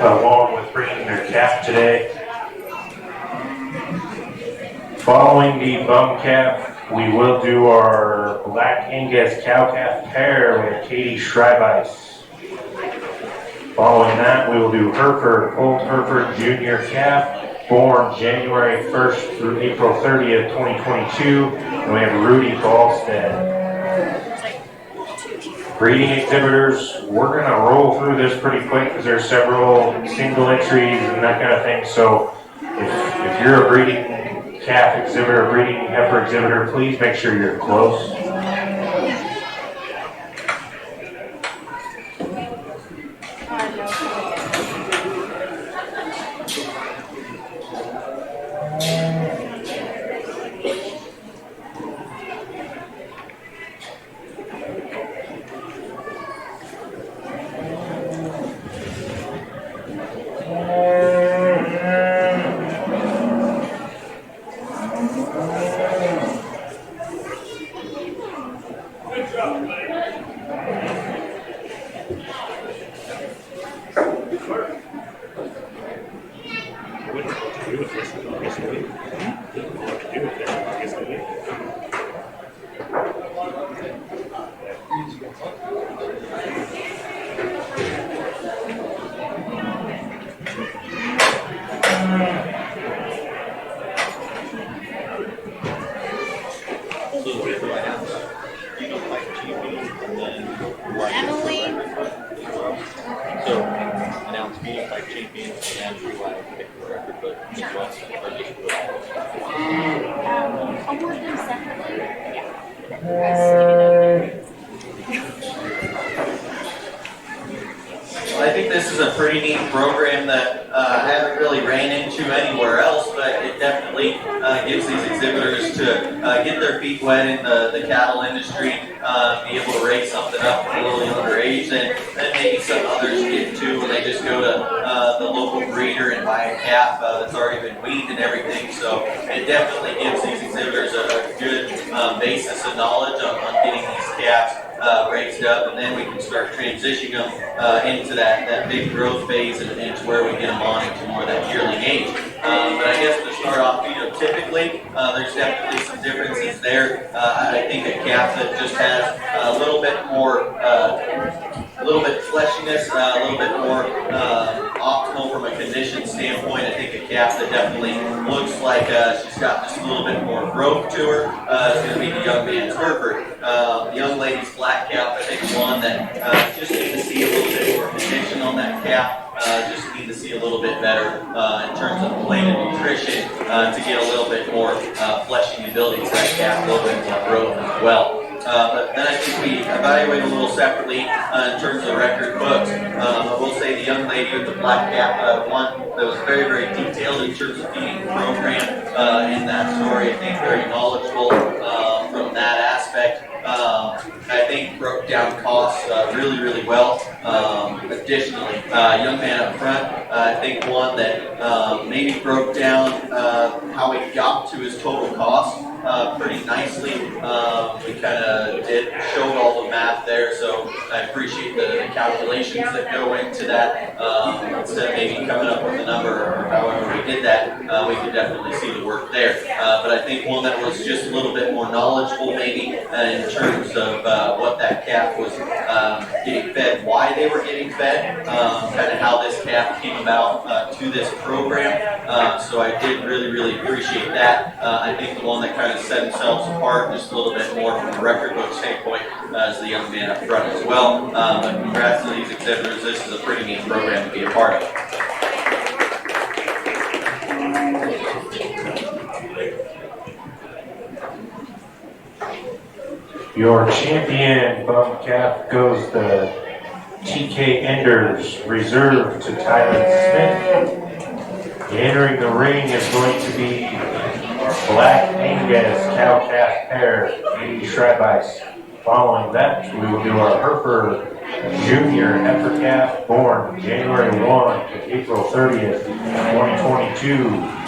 [SPEAKER 6] along with bringing their calf today. Following the bum calf, we will do our Black Angus cow calf pair with Katie Schreibice. Following that, we will do Hereford, Old Hereford Junior calf, born January 1st through April 30th, 2022. And we have Rudy Ballstead. Breeding exhibitors, we're gonna roll through this pretty quick because there's several single entries and that kind of thing. So if you're a breeding calf exhibitor, breeding heifer exhibitor, please make sure you're close.
[SPEAKER 8] Award them separately.
[SPEAKER 2] Well, I think this is a pretty neat program that I haven't really ran into anywhere else, but it definitely gives these exhibitors to get their feet wet in the cattle industry, be able to raise something up a little younger age than maybe some others get to when they just go to the local breeder and buy a calf that's already been weaned and everything. So it definitely gives these exhibitors a good basis of knowledge on getting these calves raised up, and then we can start transitioning them into that big growth phase and to where we get them on into more of that yearling age. But I guess to start off, typically there's definitely some differences there. I think a calf that just has a little bit more, a little bit fleshiness, a little bit more optimal from a condition standpoint. I think a calf that definitely looks like she's got just a little bit more growth to her is going to be the young man's Hereford. The young lady's black calf, I think one that just need to see a little bit more condition on that calf. Just need to see a little bit better in terms of plate and nutrition to get a little bit more fleshing ability to that calf, a little bit more growth as well. But then I think we evaluate a little separately in terms of record books. I will say the young lady with the black cap, one that was very, very detailed in terms of feeding program in that story. I think very knowledgeable from that aspect. I think broke down costs really, really well. Additionally, young man up front, I think one that maybe broke down how he got to his total cost pretty nicely. We kind of showed all the math there, so I appreciate the calculations that go into that. Instead of maybe coming up with a number or however we did that, we could definitely see the work there. But I think one that was just a little bit more knowledgeable maybe in terms of what that calf was getting fed, why they were getting fed, kind of how this calf came about to this program. So I did really, really appreciate that. I think the one that kind of set themselves apart just a little bit more from a record book standpoint is the young man up front as well. But congrats to these exhibitors. This is a pretty neat program to be a part of.
[SPEAKER 6] Your champion bum calf goes to TK Enders, reserved to Tyler Smith. Entering the ring is going to be Black Angus cow calf pair, Katie Schreibice. Following that, we will do our Hereford Junior heifer calf, born January 1 to April 30th, 2022.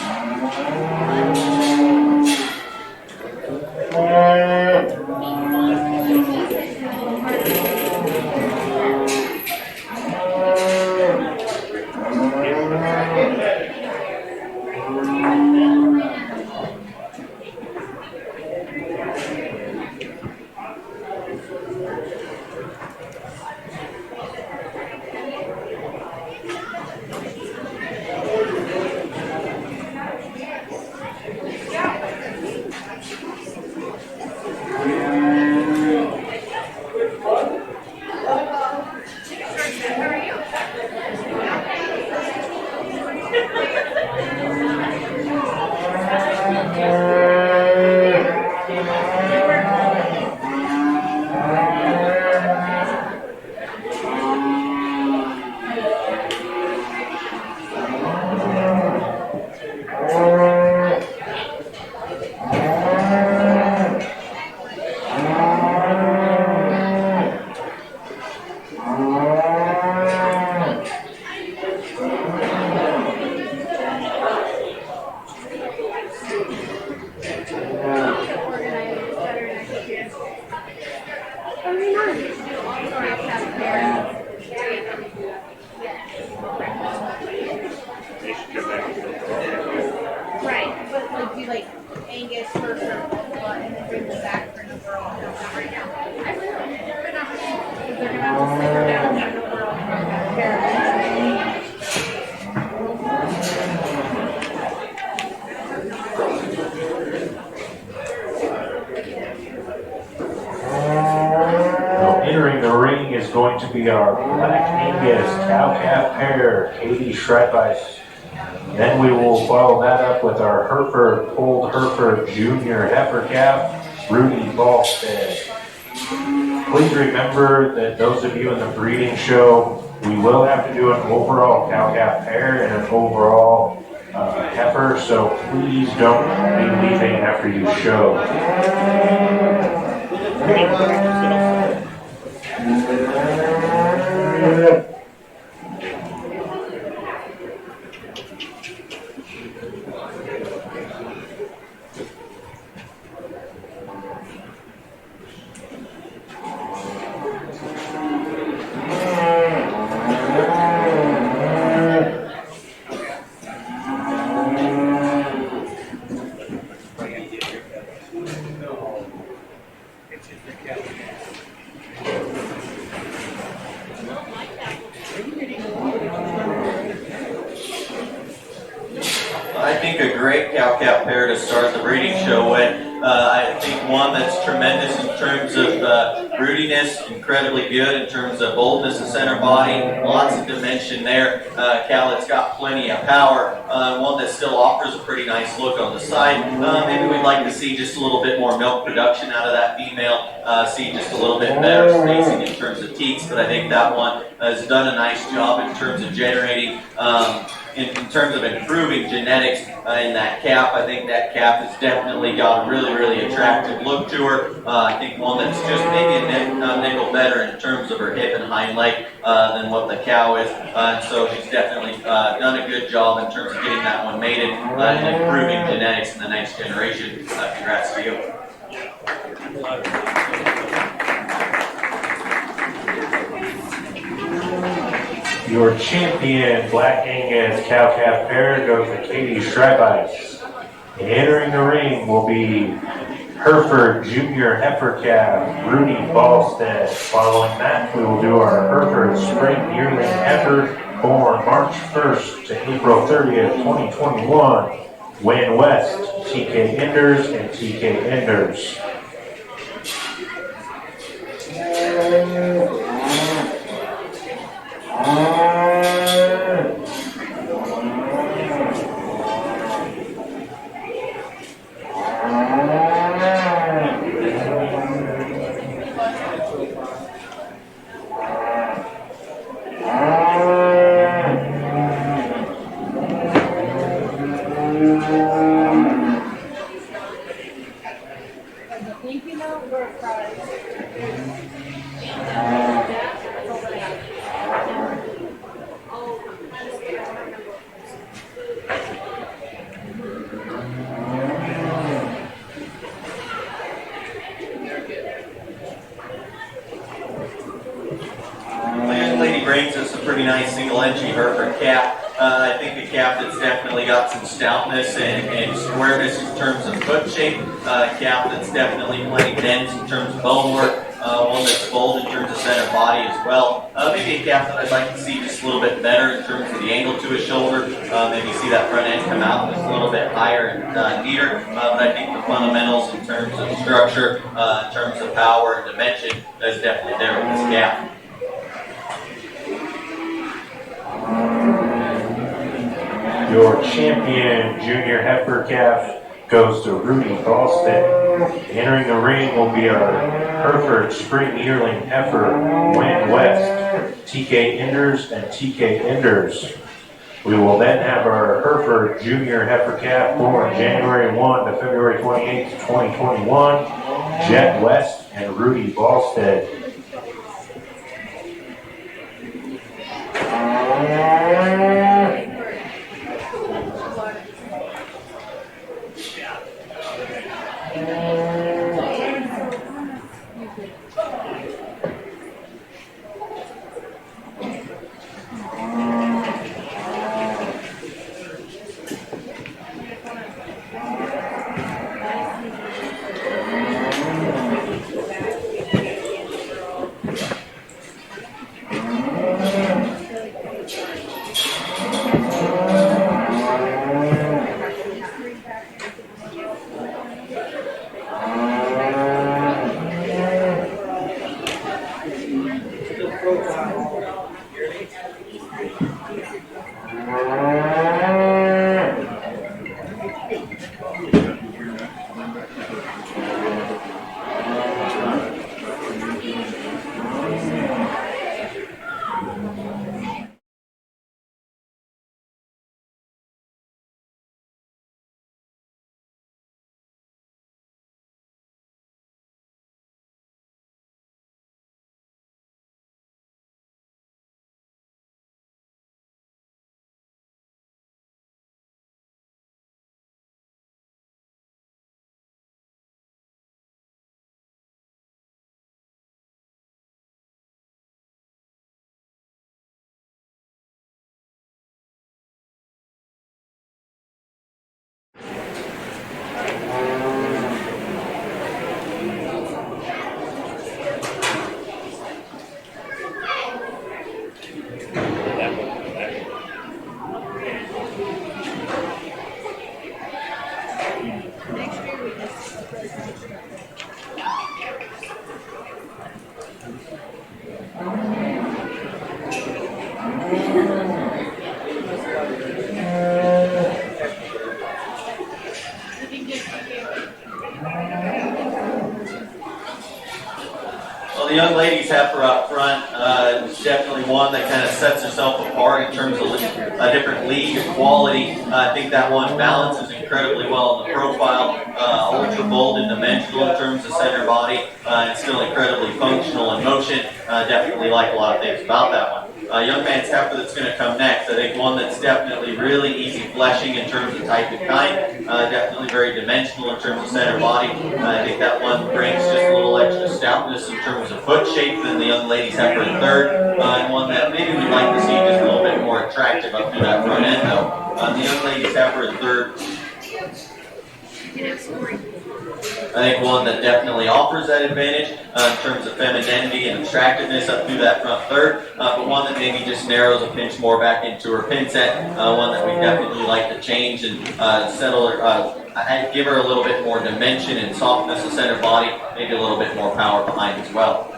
[SPEAKER 3] Right, but like do like Angus first or and then bring them back for an overall. Right now. Because they're gonna have to slicker down for an overall pair.
[SPEAKER 6] Now entering the ring is going to be our Black Angus cow-calf pair, Katie Schreibeis. Then we will follow that up with our Old Hereford Junior heifer calf, Rudy Ballstead. Please remember that those of you in the breeding show, we will have to do an overall cow-calf pair and an overall heifer, so please don't be leaving after you show.
[SPEAKER 2] I think a great cow-calf pair to start the breeding show with. I think one that's tremendous in terms of broodiness, incredibly good in terms of boldness and center body, lots of dimension there. Cow that's got plenty of power, one that still offers a pretty nice look on the side. Maybe we'd like to see just a little bit more milk production out of that female, see just a little bit better spacing in terms of teats, but I think that one has done a nice job in terms of generating in terms of improving genetics in that calf. I think that calf has definitely got a really, really attractive look to her. I think one that's just maybe a nickel better in terms of her hip and hind leg than what the cow is. And so she's definitely done a good job in terms of getting that one mated and improving genetics in the next generation. Congrats to you.
[SPEAKER 6] Your champion Black Angus cow-calf pair goes to Katie Schreibeis. Entering the ring will be Hereford Junior heifer calf, Rudy Ballstead. Following that, we will do our Hereford Spring Yearling heifer, born March 1st to April 30th, 2021. Win West, TK Enders and TK Enders.
[SPEAKER 2] Brings us a pretty nice single entry Hereford calf. I think a calf that's definitely got some stoutness and squareness in terms of foot shape. A calf that's definitely plenty dense in terms of bone work. One that's bold in terms of center body as well. Maybe a calf that I'd like to see just a little bit better in terms of the angle to his shoulder. Maybe see that front end come out just a little bit higher and neater. But I think the fundamentals in terms of structure, in terms of power and dimension, is definitely there with this calf.
[SPEAKER 6] Your champion junior heifer calf goes to Rudy Ballstead. Entering the ring will be our Hereford Spring Yearling heifer, Win West, TK Enders and TK Enders. We will then have our Hereford Junior heifer calf, born January 1 to February 28, 2021, Jet West and Rudy Ballstead.
[SPEAKER 2] Well, the young ladies heifer up front is definitely one that kind of sets herself apart in terms of a different league of quality. I think that one balances incredibly well in the profile, ultra bold and dimensional in terms of center body, and still incredibly functional in motion. Definitely like a lot of things about that one. Young man's heifer that's going to come next. I think one that's definitely really easy fleshing in terms of type and kind. Definitely very dimensional in terms of center body. I think that one brings just a little extra stoutness in terms of foot shape than the young lady's heifer in third. And one that maybe we'd like to see just a little bit more attractive up through that front end though. The young lady's heifer in third. I think one that definitely offers that advantage in terms of femininity and attractiveness up through that front third, but one that maybe just narrows a pinch more back into her pin set, one that we definitely like to change and settle her, give her a little bit more dimension and softness of center body, maybe a little bit more power behind as well.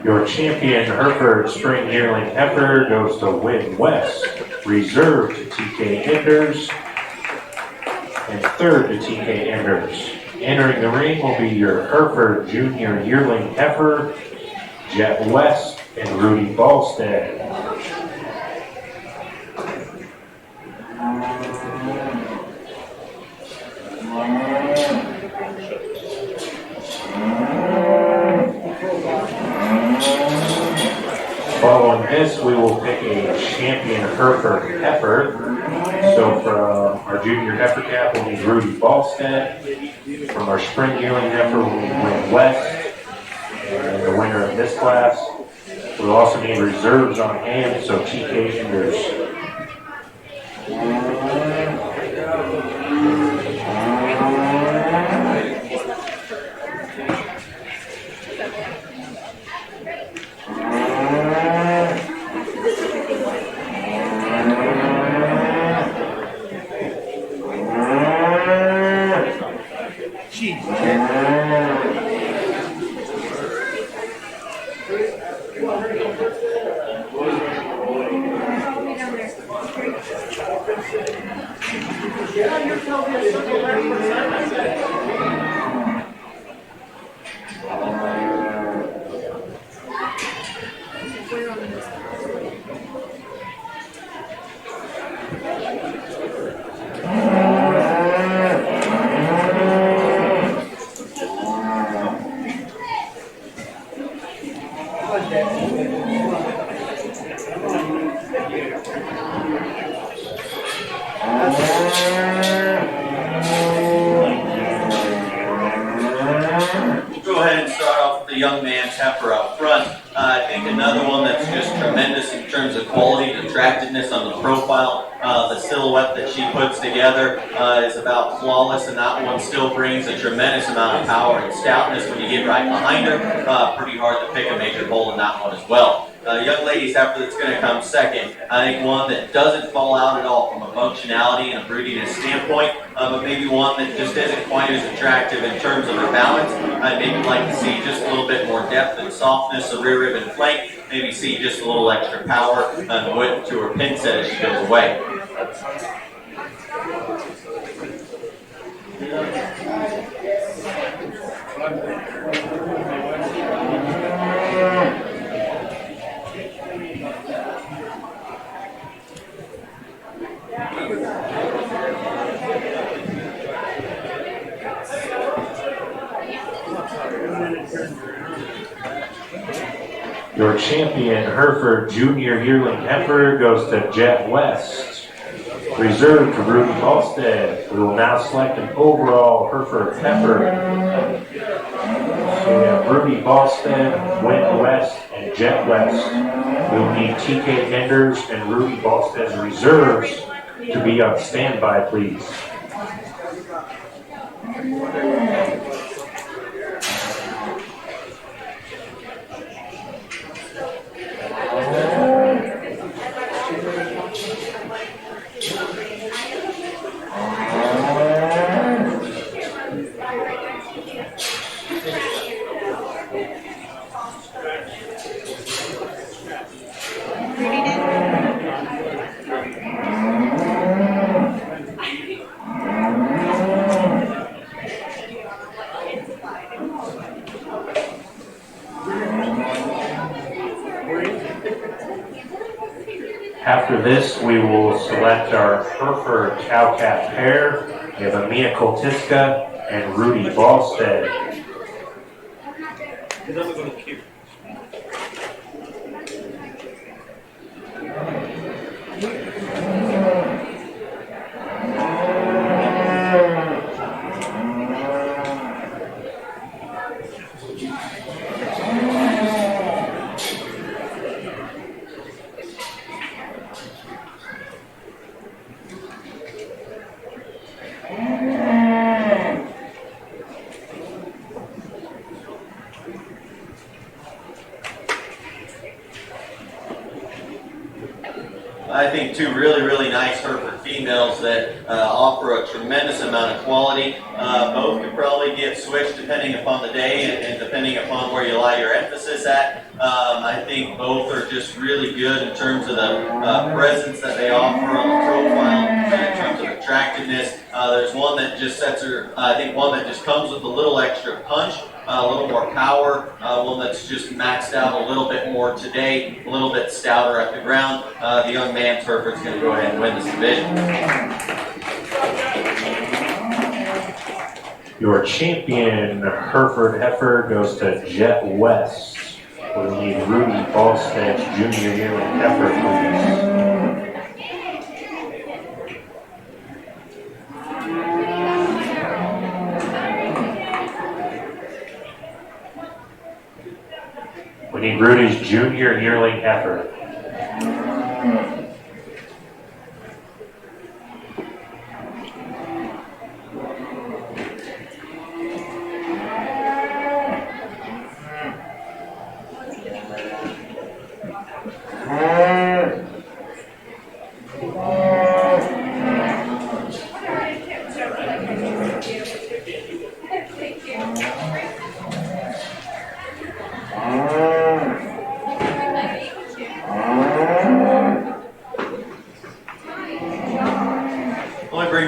[SPEAKER 6] Your champion Hereford Spring Yearling Heifer goes to Win West, reserved to TK Enders, and third to TK Enders. Entering the ring will be your Hereford Junior Yearling Heifer, Jet West, and Rudy Ballstead. Following this, we will pick a champion Hereford heifer. So from our junior heifer cap, we'll need Rudy Ballstead. From our spring yearling heifer, we'll need Win West. And the winner of this class. We'll also need reserves on hand, so TK Enders.
[SPEAKER 2] Go ahead and start off with the young man's heifer up front. I think another one that's just tremendous in terms of quality and attractiveness on the profile. The silhouette that she puts together is about flawless, and that one still brings a tremendous amount of power and stoutness when you get right behind her. Pretty hard to pick a major hole in that one as well. Young lady's heifer that's going to come second. I think one that doesn't fall out at all from a functionality and a broodiness standpoint, but maybe one that just isn't quite as attractive in terms of her balance. I'd maybe like to see just a little bit more depth and softness, a rear rib and flank, maybe see just a little extra power and width to her pin set as she goes away.
[SPEAKER 6] Your champion, Hereford Junior Yearling Heifer, goes to Jet West. Reserved to Ruby Halstead. We will now select an overall Hereford Heifer. So we have Ruby Halstead, Wind West, and Jet West. We will need TK Henders and Ruby Halstead's reserves to be on standby, please. After this, we will select our Hereford cow-calf pair. We have Amia Koltiska and Rudy Ballstead.
[SPEAKER 2] I think two really nice Hereford females that offer a tremendous amount of quality. Both could probably get switched depending upon the day and depending upon where you lie your emphasis at. I think both are just really good in terms of the presence that they offer on the profile, in terms of attractiveness. There's one that just sets her, I think one that just comes with a little extra punch, a little more power, one that's just maxed out a little bit more today, a little bit stouter at the ground. The young man's Hereford's going to go ahead and win this division.
[SPEAKER 6] Your champion, Hereford Heifer, goes to Jet West. We'll need Rudy Ballstead's Junior Yearling Heifer, please. We need Rudy's Junior Yearling Heifer.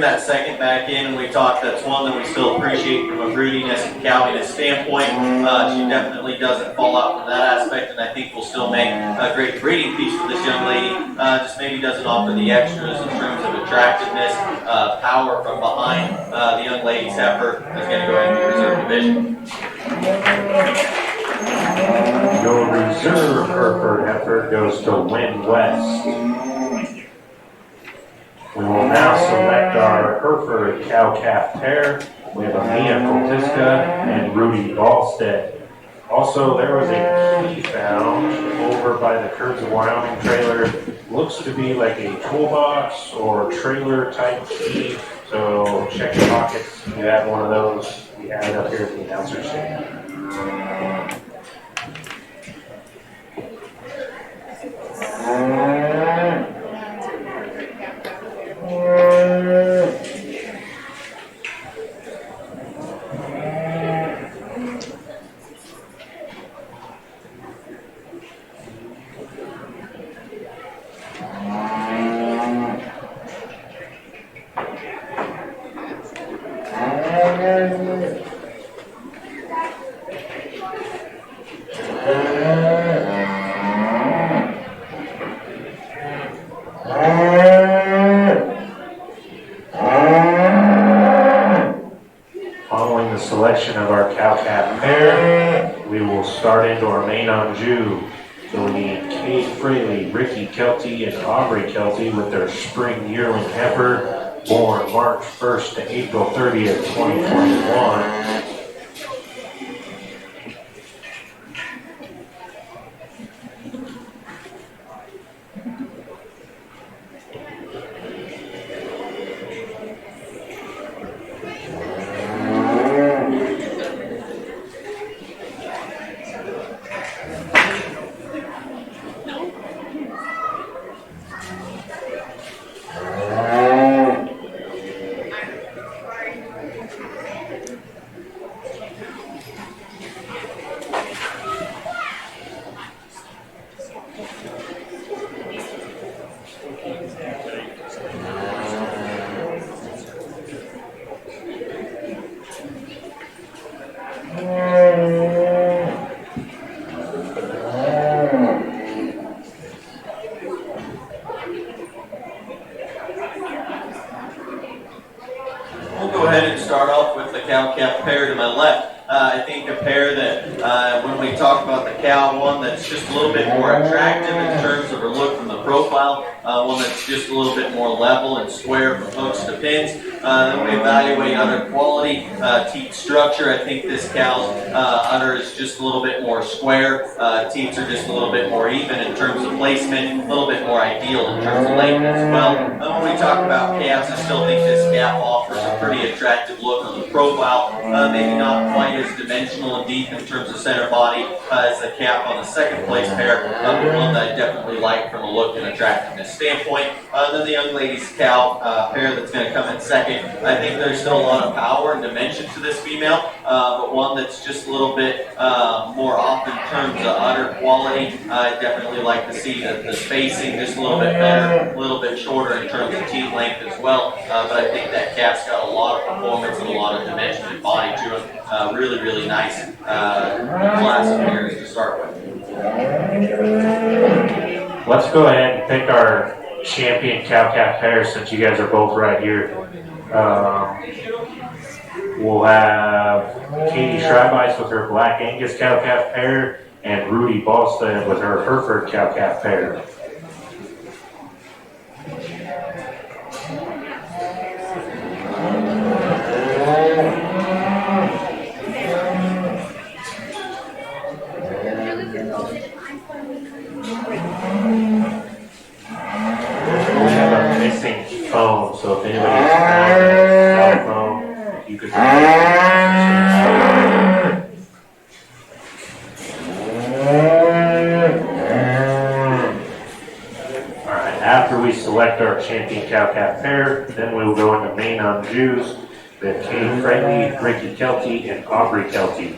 [SPEAKER 2] That second back in, and we talked, that's one that we still appreciate from a broodiness and cowiness standpoint. She definitely doesn't fall out from that aspect, and I think will still make a great breeding piece for this young lady. Just maybe doesn't offer the extras in terms of attractiveness, power from behind. The young lady's heifer is going to go ahead and be reserve division.
[SPEAKER 6] Your reserve Hereford Heifer goes to Wind West. We will now select our Hereford cow-calf pair. We have Amia Koltiska and Rudy Ballstead. Also, there was a key found over by the Curves of Wyoming trailer. Looks to be like a toolbox or trailer type key. So check your pockets if you have one of those. We have it up here at the announcer's stand. Following the selection of our cow-calf pair, we will start into our main on Jew. So we need Kate Fraley, Ricky Kelty, and Aubrey Kelty with their spring yearling heifer, born March 1st to April 30th, 2021.
[SPEAKER 2] I think a pair that when we talk about the cow, one that's just a little bit more attractive in terms of her look from the profile, one that's just a little bit more level and square from hooks to pins. Then we evaluate udder quality, teat structure. I think this cow's udder is just a little bit more square. Teats are just a little bit more even in terms of placement, a little bit more ideal in terms of length as well. When we talk about calves, I still think this calf offers a pretty attractive look on the profile. Maybe not quite as dimensional and deep in terms of center body as the calf on the second place pair, but one that I definitely like from a look and attractiveness standpoint. Then the young lady's cow pair that's going to come in second. I think there's still a lot of power and dimension to this female, but one that's just a little bit more off in terms of udder quality. I definitely like to see the spacing just a little bit better, a little bit shorter in terms of teat length as well. But I think that calf's got a lot of performance and a lot of dimension and body to it. Really, really nice class of pairs to start with.
[SPEAKER 6] Let's go ahead and pick our champion cow-calf pair since you guys are both right here. We'll have Katie Schreibice with her Black Angus cow-calf pair and Rudy Ballstead with her Hereford cow-calf pair. We have a missing phone, so if anybody has a cell phone, you could. Alright, after we select our champion cow-calf pair, then we will go into main on Jews. Then Kate Fraley, Ricky Kelty, and Aubrey Kelty.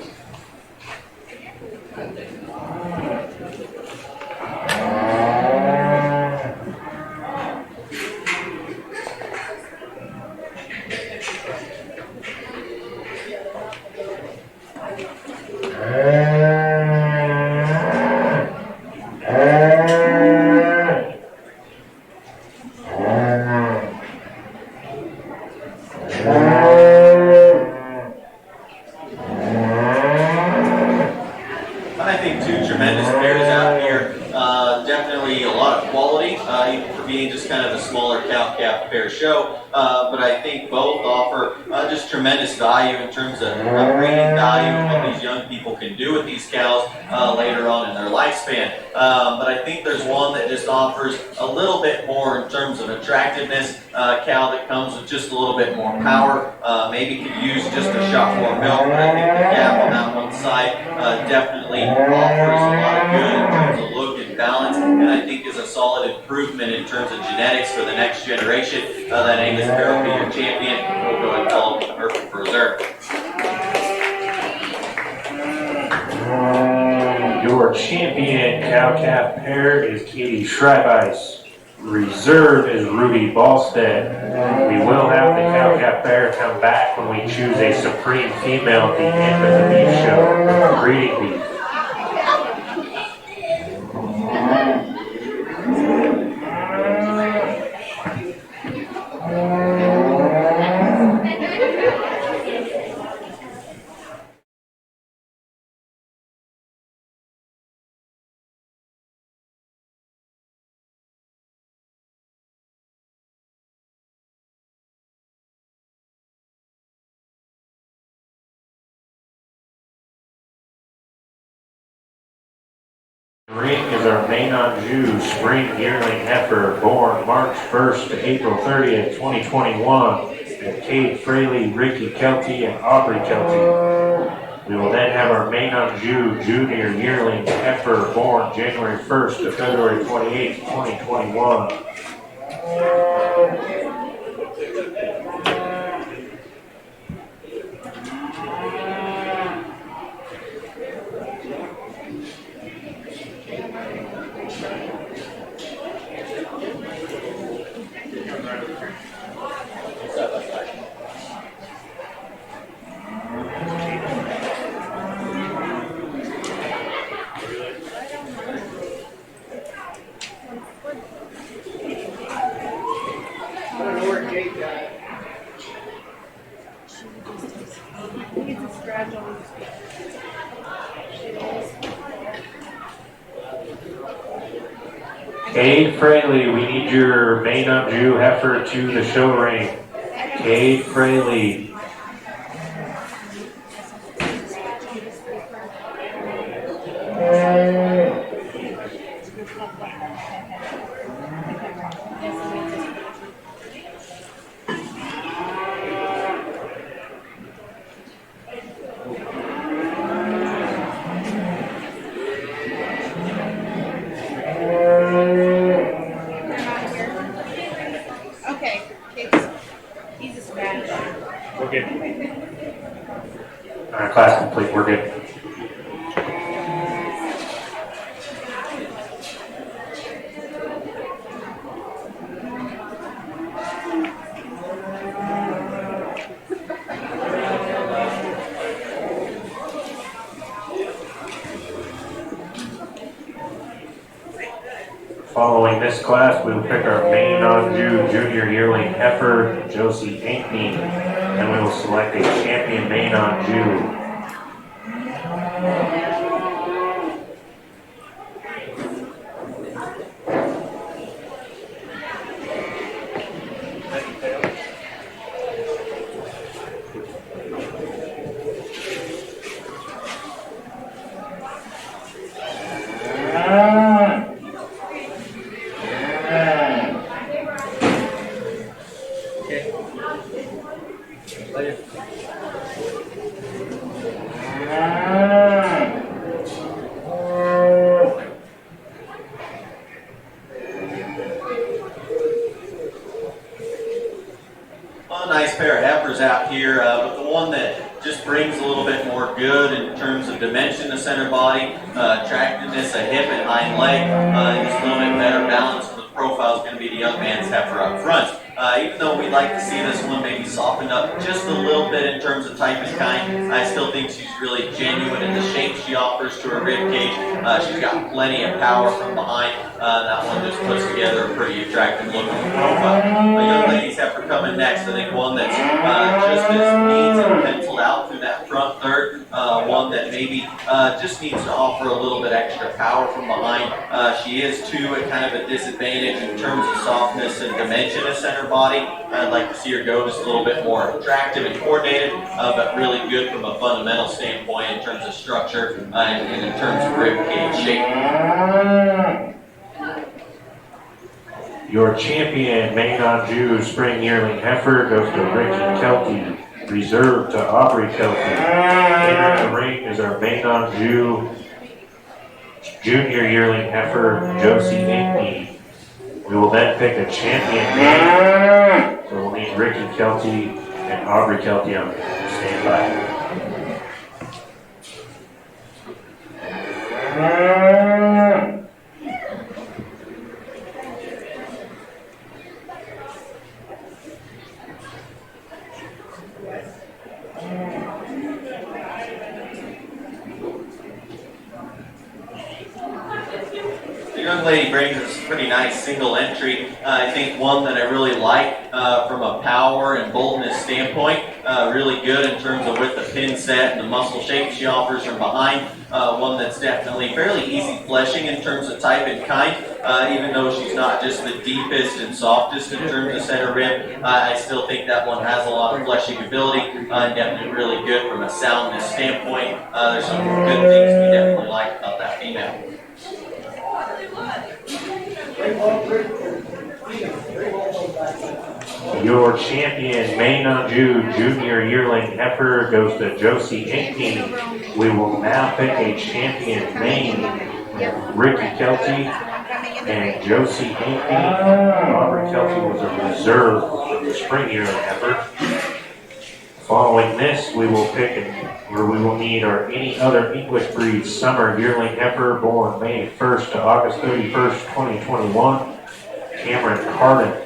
[SPEAKER 2] I think two tremendous pairs out here. Definitely a lot of quality, even for being just kind of a smaller cow-calf pair show. But I think both offer just tremendous value in terms of upgrading value and what these young people can do with these cows later on in their lifespan. But I think there's one that just offers a little bit more in terms of attractiveness. Cow that comes with just a little bit more power. Maybe could use just a shot more milk. But I think the calf on that one side definitely offers a lot of good in terms of look and balance, and I think is a solid improvement in terms of genetics for the next generation. That Angus pair will be your champion. We'll go ahead and call him Hereford for reserve.
[SPEAKER 6] Your champion cow-calf pair is Katie Schreibice. Reserve is Ruby Ballstead. We will have the cow-calf pair come back when we choose a supreme female at the end of the beef show. Breeding beef. Ring is our main Anjou spring yearling heifer born March 1st to April 30th, 2021 with Cade Fraley, Ricky Kelty, and Aubrey Kelty. We will then have our main Anjou junior yearling heifer born January 1st to February 28th, 2021. Cade Fraley, we need your main Anjou heifer to the show ring. Cade Fraley. Class complete, we're good. Following this class, we will pick our main Anjou junior yearling heifer, Josie Ankney, and we will select a champion main Anjou.
[SPEAKER 2] Nice pair of heifers out here, but the one that just brings a little bit more good in terms of dimension to center body, attractiveness, a hip and hind leg, and just a little bit better balance for the profile is going to be the young man's heifer up front. Even though we'd like to see this one maybe softened up just a little bit in terms of type and kind, I still think she's really genuine in the shape she offers to her rib cage. She's got plenty of power from behind. That one just puts together a pretty attractive looking profile. A young lady's heifer coming next. I think one that's just as needs and penciled out through that front third. One that maybe just needs to offer a little bit extra power from behind. She is too at kind of a disadvantage in terms of softness and dimension of center body. I'd like to see her go just a little bit more attractive and coordinated, but really good from a fundamental standpoint in terms of structure and in terms of rib cage shape.
[SPEAKER 6] Your champion main Anjou spring yearling heifer goes to Ricky Kelty, reserved to Aubrey Kelty. Entering the ring is our main Anjou junior yearling heifer, Josie Ankney. We will then pick a champion main. So we'll need Ricky Kelty and Aubrey Kelty on standby.
[SPEAKER 2] young lady brings us a pretty nice single entry. I think one that I really like from a power and boldness standpoint. Really good in terms of with the pin set and the muscle shape she offers from behind. One that's definitely fairly easy fleshing in terms of type and kind. Even though she's not just the deepest and softest in terms of center rib, I still think that one has a lot of fleshing ability and definitely really good from a soundness standpoint. There's some good things we definitely like about that female.
[SPEAKER 6] Your champion, Maine Anjou Junior Yearling Heifer, goes to Josie Inkney. We will now pick a champion, Maine, Ricky Kelty and Josie Inkney. Aubrey Kelty was a reserve from the spring yearling heifer. Following this, we will pick where we will need our any other English breed summer yearling heifer born May 1st to August 31st, 2021. Cameron Cardin.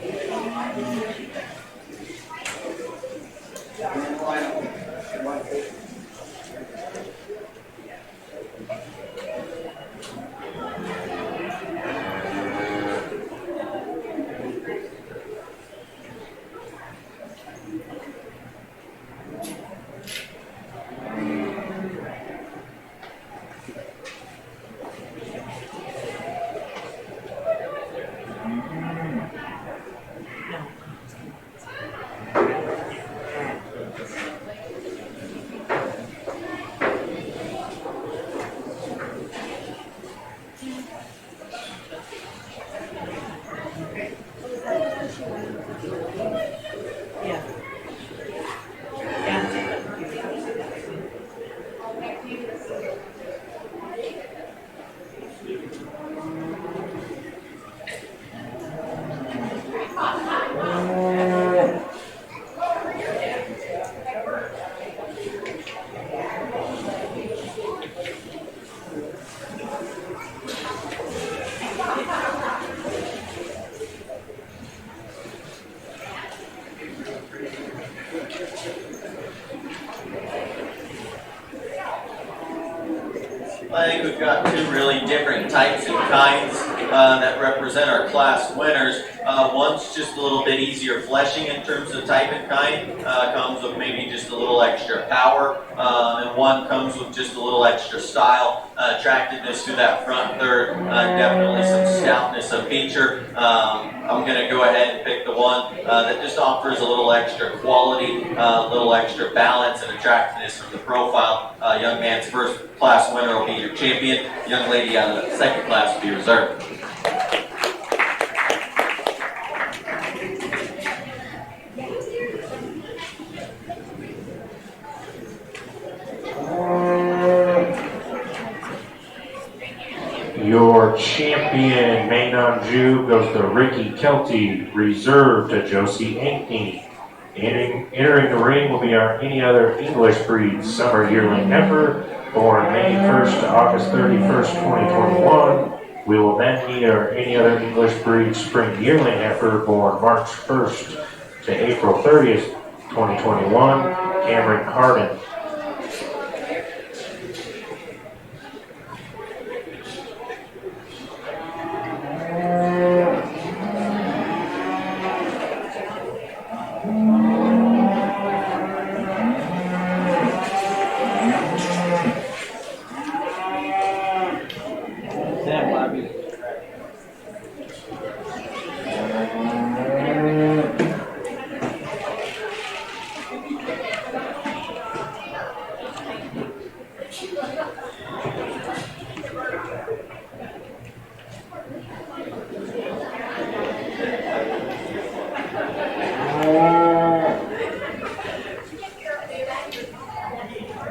[SPEAKER 2] I think we've got two really different types and kinds that represent our class winners. One's just a little bit easier fleshing in terms of type and kind, comes with maybe just a little extra power, and one comes with just a little extra style, attractiveness to that front third, definitely some stoutness of feature. I'm going to go ahead and pick the one that just offers a little extra quality, a little extra balance and attractiveness from the profile. Young man's first class winner will be your champion. Young lady out of the second class will be reserved.
[SPEAKER 6] Your champion, Maine Anjou, goes to Ricky Kelty, reserved to Josie Inkney. Entering the ring will be our any other English breed summer yearling heifer, born May 1st to August 31st, 2021. We will then need our any other English breed spring yearling heifer, born March 1st to April 30th, 2021. Cameron Cardin.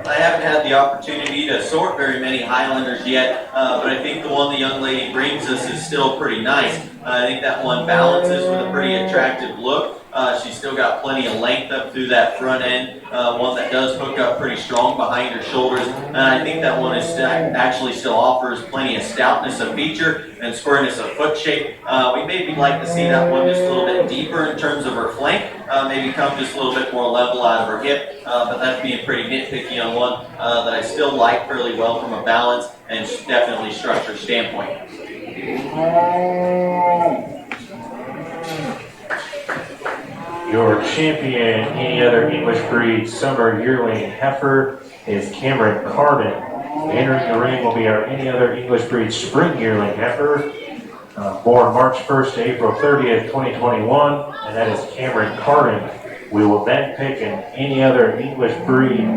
[SPEAKER 2] I haven't had the opportunity to sort very many Highlanders yet, but I think the one the young lady brings us is still pretty nice. I think that one balances with a pretty attractive look. She's still got plenty of length up through that front end, one that does hook up pretty strong behind her shoulders, and I think that one is actually still offers plenty of stoutness of feature and squareness of foot shape. We maybe like to see that one just a little bit deeper in terms of her flank, maybe come just a little bit more level out of her hip, but that's being pretty nitpicky on one that I still like fairly well from a balance and definitely structure standpoint.
[SPEAKER 6] Your champion, any other English breed summer yearling heifer, is Cameron Carden. Entering the ring will be our any other English breed spring yearling heifer, born March 1st to April 30th, 2021, and that is Cameron Carden. We will then pick an any other English breed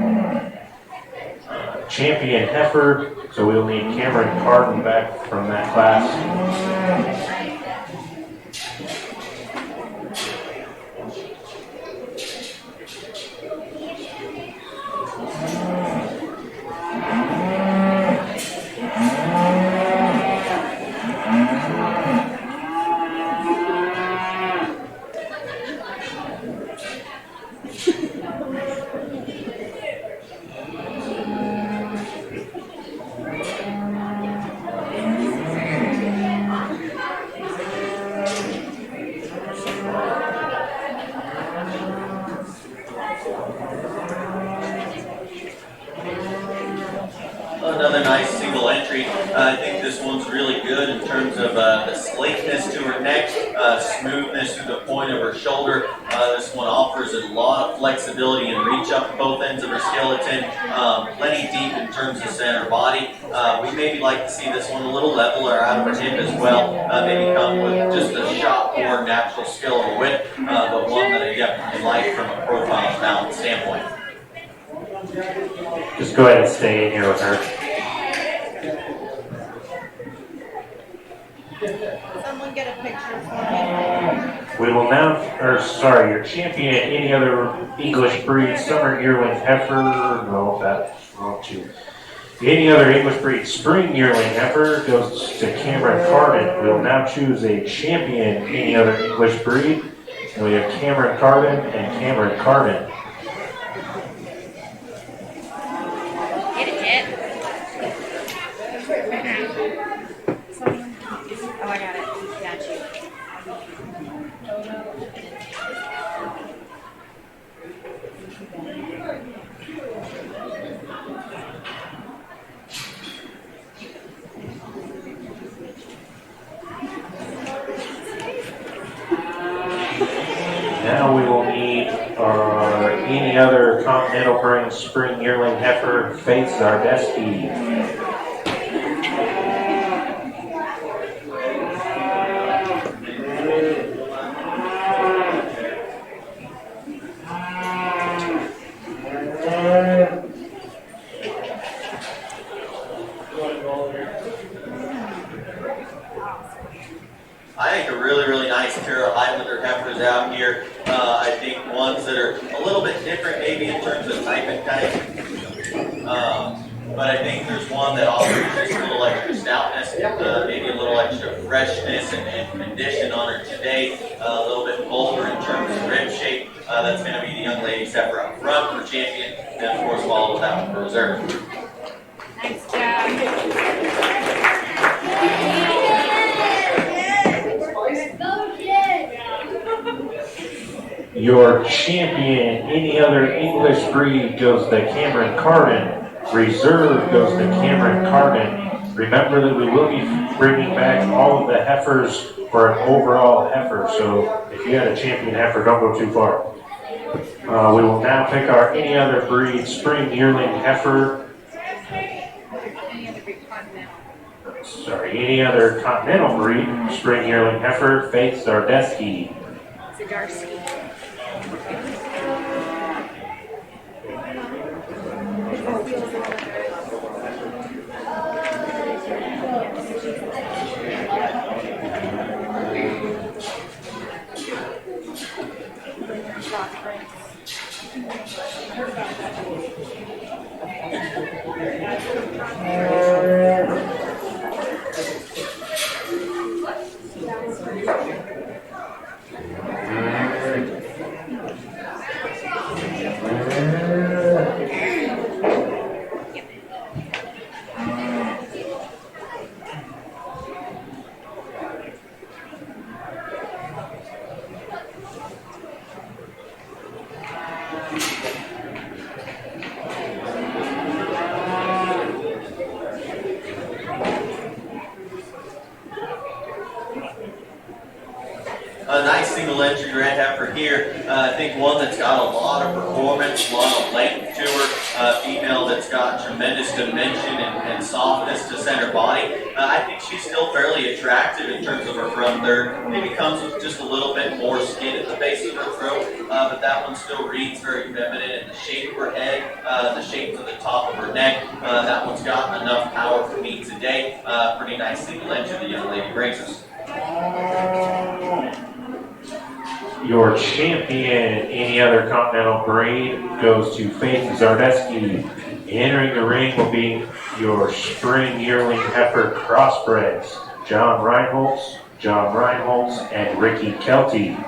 [SPEAKER 6] champion heifer, so we'll need Cameron Carden back from that class.
[SPEAKER 2] Another nice single entry. I think this one's really good in terms of the sleekness to her neck, smoothness to the point of her shoulder. This one offers a lot of flexibility and reach up both ends of her skeleton, plenty deep in terms of center body. We maybe like to see this one a little leveler out of her hip as well. Maybe come with just a shot more natural skill of a whip, but one that I definitely like from a profile and balance standpoint.
[SPEAKER 6] Just go ahead and stay in here with her.
[SPEAKER 3] Someone get a picture for me.
[SPEAKER 6] We will now, your champion, any other English breed summer yearling heifer, no, that's wrong too. Any other English breed spring yearling heifer goes to Cameron Carden. We will now choose a champion, any other English breed. And we have Cameron Carden and Cameron Carden.
[SPEAKER 3] Get it, Jet. Oh, I got it. Got you.
[SPEAKER 6] Now we will need our any other Continental Brand spring yearling heifer, Faith Zardeski.
[SPEAKER 2] I think a really, really nice pair of Highlander heifers out here. I think ones that are a little bit different maybe in terms of type and type. But I think there's one that offers just a little extra stoutness, maybe a little extra freshness and condition on her today. A little bit bolder in terms of rib shape. That's going to be the young lady's heifer up front for champion. And of course follow with that one for reserve.
[SPEAKER 1] Nice job.
[SPEAKER 6] Your champion, any other English breed, goes to Cameron Carden. Reserve goes to Cameron Carden. Remember that we will be bringing back all of the heifers for an overall heifer, so if you had a champion heifer, don't go too far. We will now pick our any other breed spring yearling heifer. Any other continental breed spring yearling heifer, Faith Zardeski.
[SPEAKER 3] Zadarsky.
[SPEAKER 2] entry grand heifer here. I think one that's got a lot of performance, a lot of length to her. Female that's got tremendous dimension and softness to center body. I think she's still fairly attractive in terms of her front third. Maybe comes with just a little bit more skin at the base of her throat, but that one still reads very feminine. And the shape of her head, the shape of the top of her neck, that one's got enough power for me today. Pretty nice single entry the young lady brings us.
[SPEAKER 6] Your champion, any other continental breed, goes to Faith Zardeski. Entering the ring will be your spring yearling heifer crossbreds, John Reinholtz, and Ricky Kelty.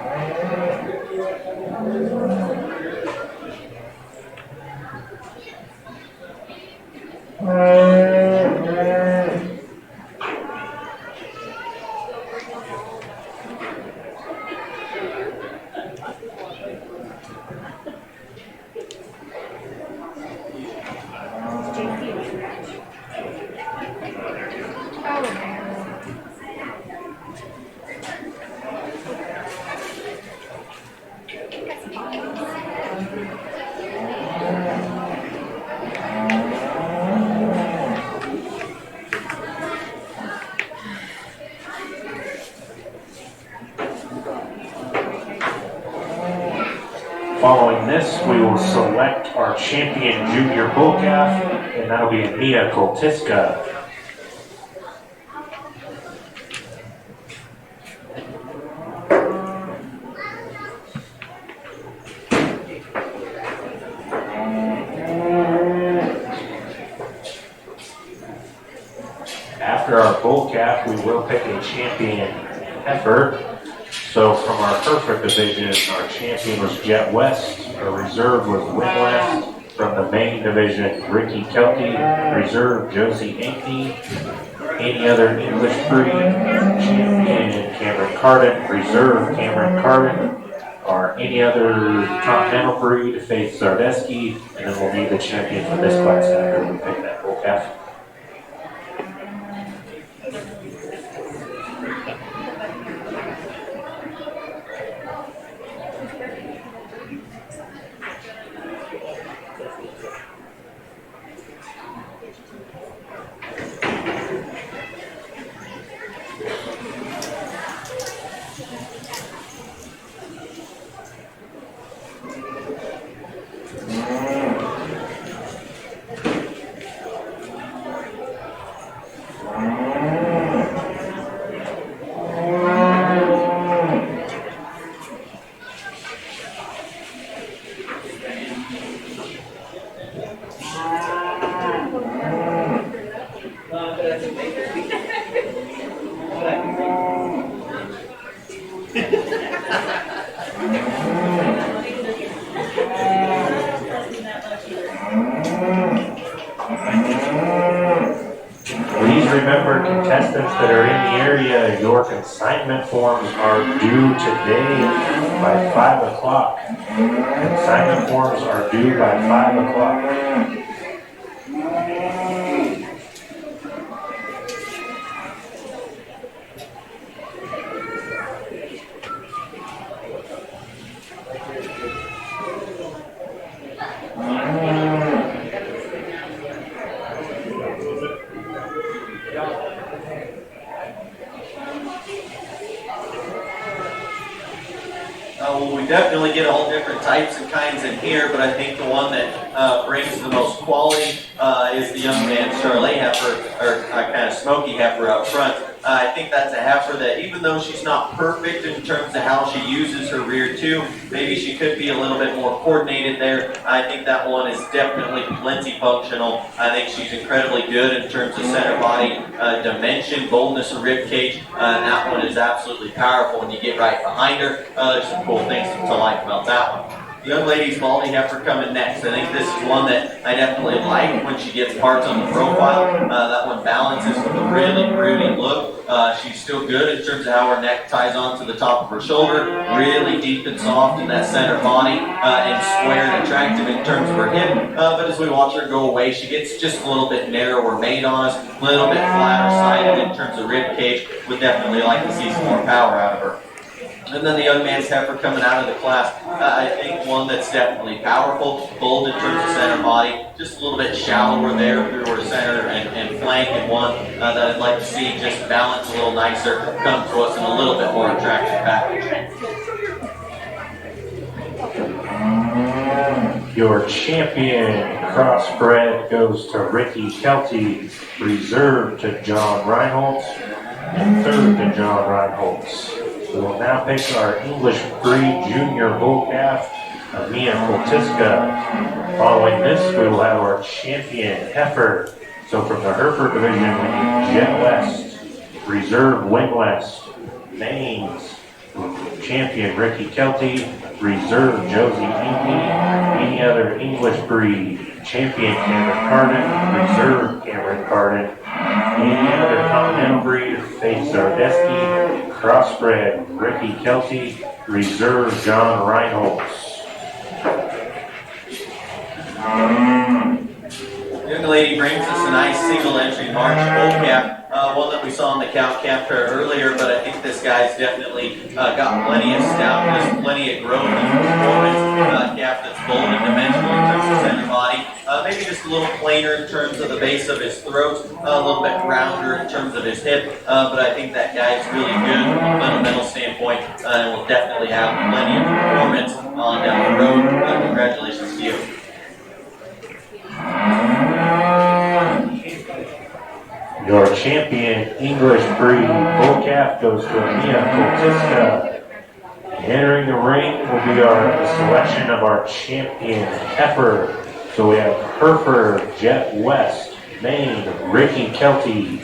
[SPEAKER 6] Following this, we will select our champion junior bull calf, and that'll be Mia Koltiska. After our bull calf, we will pick a champion heifer. So from our Hereford division, our champion was Jet West, our reserve was Win West. From the main division, Ricky Kelty, reserve Josie Ankney. Any other English breed, champion Cameron Carden, reserve Cameron Carden. Or any other continental breed, Faith Zardeski, and then we'll need the champion for this class after we pick that bull calf. Please remember, contestants that are in the area, your consignment forms are due today by 5 o'clock. Consignment forms are due by 5 o'clock.
[SPEAKER 2] Well, we definitely get all different types and kinds in here, but I think the one that brings the most quality is the young man Charlet heifer, or kind of smoky heifer up front. I think that's a heifer that, even though she's not perfect in terms of how she uses her rear two, maybe she could be a little bit more coordinated there. I think that one is definitely plenty functional. I think she's incredibly good in terms of center body dimension, boldness of rib cage. And that one is absolutely powerful when you get right behind her. There's some cool things to like about that one. The young lady's Baldy heifer coming next. I think this is one that I definitely like when she gets parts on the profile. That one balances with a really broody look. She's still good in terms of how her neck ties onto the top of her shoulder. Really deep and soft in that center body, and square and attractive in terms of her hip. But as we watch her go away, she gets just a little bit narrower made on us, a little bit flatter sided in terms of rib cage. Would definitely like to see some more power out of her. And then the young man's heifer coming out of the class, I think one that's definitely powerful, bold in terms of center body, just a little bit shallower there through her center and flank, and one that I'd like to see just balance a little nicer, come to us in a little bit more attractive package.
[SPEAKER 6] Your champion crossbred goes to Ricky Kelty, reserved to John Reinholtz, and third to John Reinholtz. We will now pick our English breed junior bull calf, Mia Koltiska. Following this, we will have our champion heifer. So from the Hereford division, we need Jet West, reserve Wing West, Maines, champion Ricky Kelty, reserve Josie Eady. Any other English breed, champion Cameron Cardin, reserve Cameron Cardin. Any other continental breed, Faith Zardeski, crossbred Ricky Kelty, reserve John Reinholtz.
[SPEAKER 2] Young lady brings us a nice single entry March bull calf. One that we saw in the cow calf fair earlier, but I think this guy's definitely got plenty of stoutness, plenty of growth and performance. Calf that's bold and dimensional in terms of center body. Maybe just a little plainer in terms of the base of his throat, a little bit rounder in terms of his hip, but I think that guy's really good from a fundamental standpoint and will definitely have plenty of performance on down the road. Congratulations to you.
[SPEAKER 6] Your champion English breed bull calf goes to Mia Koltiska. Entering the ring will be the selection of our champion heifer. So we have Hereford, Jet West, Maine, Ricky Kelty.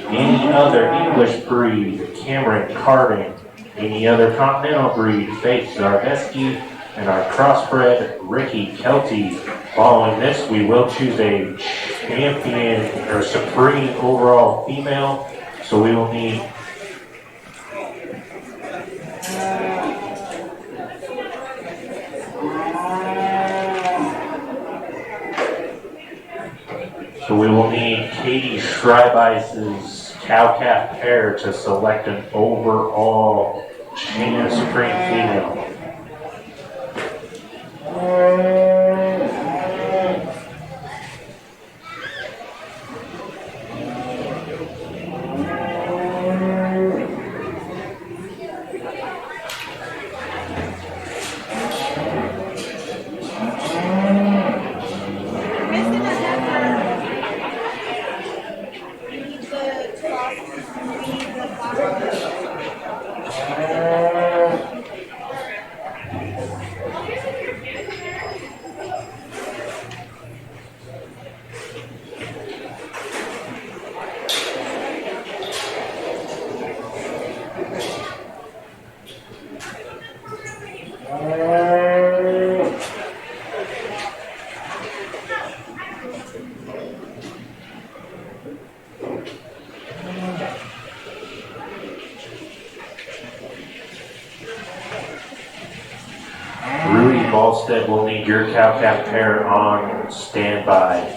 [SPEAKER 6] Any other English breed, Cameron Cardin. Any other continental breed, Faith Zardeski. And our crossbred, Ricky Kelty. Following this, we will choose a champion or supreme overall female. So we will need Katie Schreibeis's cow-calf pair to select an overall supreme female. Instead, we'll need your cow-calf pair on standby.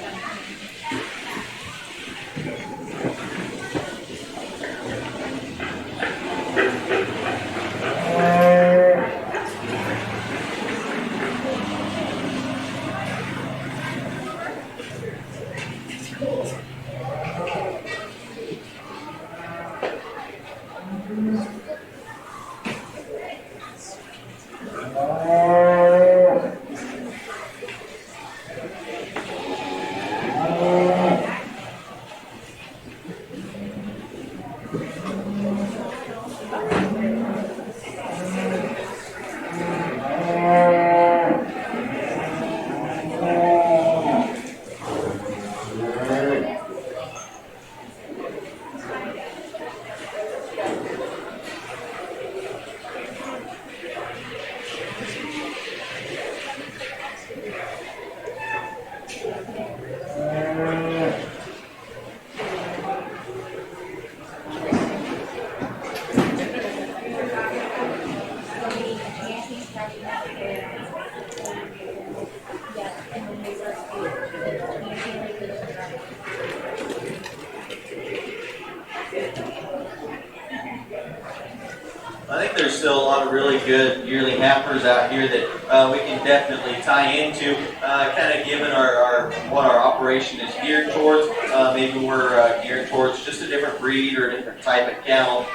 [SPEAKER 2] there's still a lot of really good yearly heifers out here that we can definitely tie into, kind of given our what our operation is geared towards. Maybe we're geared towards just a different breed or a different type of cattle.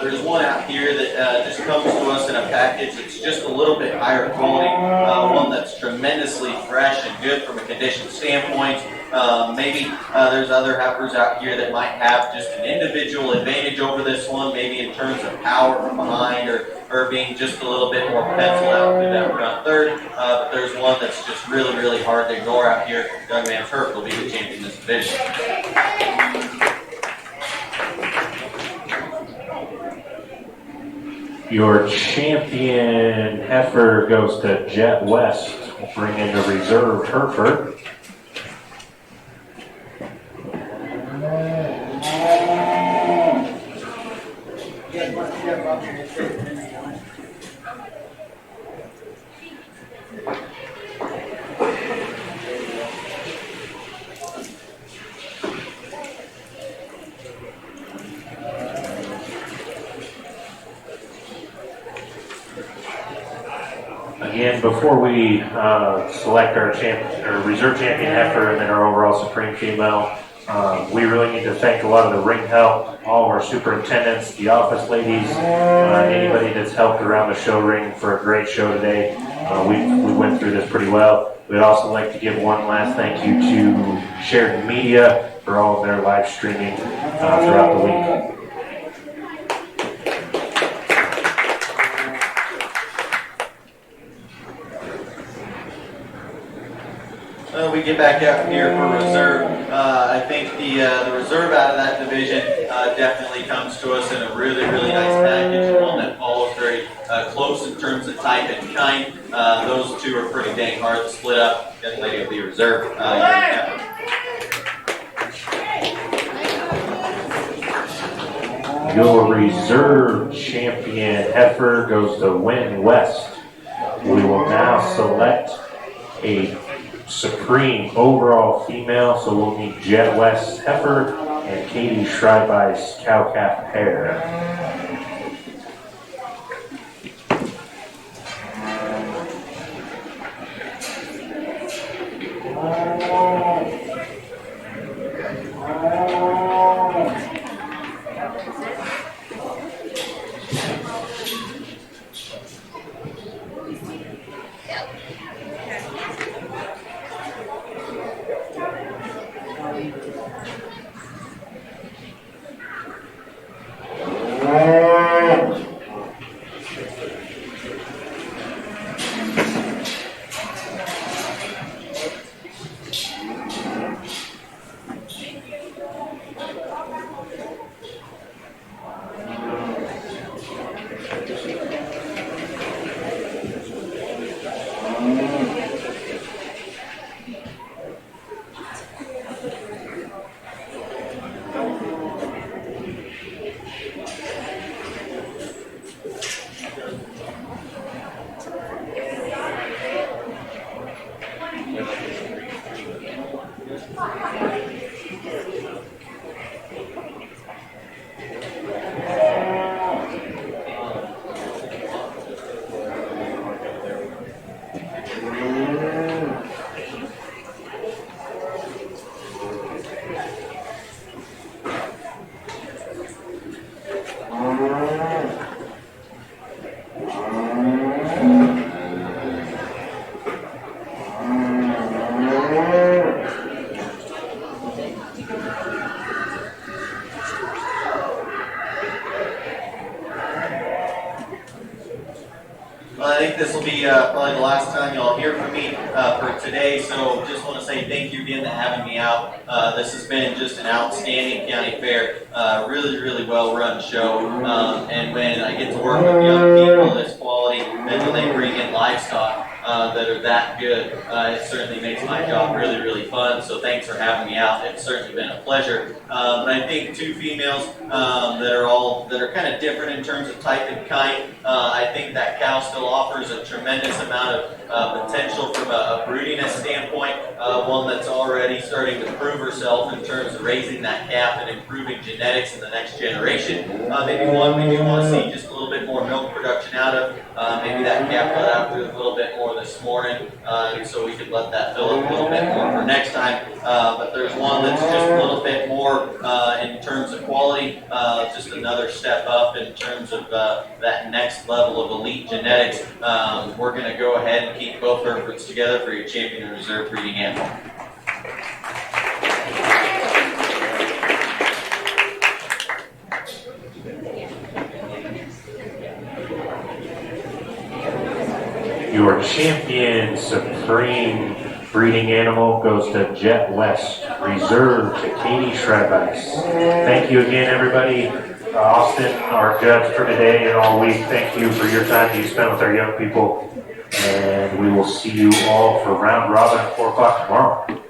[SPEAKER 2] There's one out here that just comes to us in a package that's just a little bit higher quality, one that's tremendously fresh and good from a condition standpoint. Maybe there's other heifers out here that might have just an individual advantage over this one, maybe in terms of power from behind or being just a little bit more penciled out through that front third. But there's one that's just really, really hard to ignore out here. Young Man Turf will be the champion in this division.
[SPEAKER 6] Your champion heifer goes to Jet West. We'll bring in the reserve Hereford. Again, before we select our reserve champion heifer and then our overall supreme female, we really need to thank a lot of the ring help, all of our superintendents, the office ladies, anybody that's helped around the show ring for a great show today. We went through this pretty well. We'd also like to give one last thank you to Sheridan Media for all of their live streaming throughout the week.
[SPEAKER 2] We get back out here for reserve. I think the reserve out of that division definitely comes to us in a really, really nice package, one that follows very close in terms of type and kind. Those two are pretty dang hard to split up. Young lady will be reserve.
[SPEAKER 6] Your reserve champion heifer goes to Win West. We will now select a supreme overall female, so we'll need Jet West heifer and Katie Schreibeis cow-calf pair.
[SPEAKER 2] This will be probably the last time y'all hear from me for today, so just want to say thank you again for having me out. This has been just an outstanding county fair, really, really well-run show, and when I get to work with young people of this quality, and when they bring in livestock that are that good, it certainly makes my job really, really fun, so thanks for having me out. It's certainly been a pleasure. But I think two females that are kind of different in terms of type and kind. I think that cow still offers a tremendous amount of potential from a broodiness standpoint, one that's already starting to prove herself in terms of raising that calf and improving genetics in the next generation. Maybe one we do want to see just a little bit more more milk production out of. Maybe that calf let out a little bit more this morning, so we could let that fill up a little bit more for next time. But there's one that's just a little bit more in terms of quality, just another step up in terms of that next level of elite genetics. We're going to go ahead and keep both Herefords together for your champion and reserve breeding animal.
[SPEAKER 6] Your champion supreme breeding animal goes to Jet West, reserved to Katie Schreibeis. Thank you again, everybody. Austin, our judge for today and all week, thank you for your time you spent with our young people. And we will see you all for round robin at 4 o'clock tomorrow.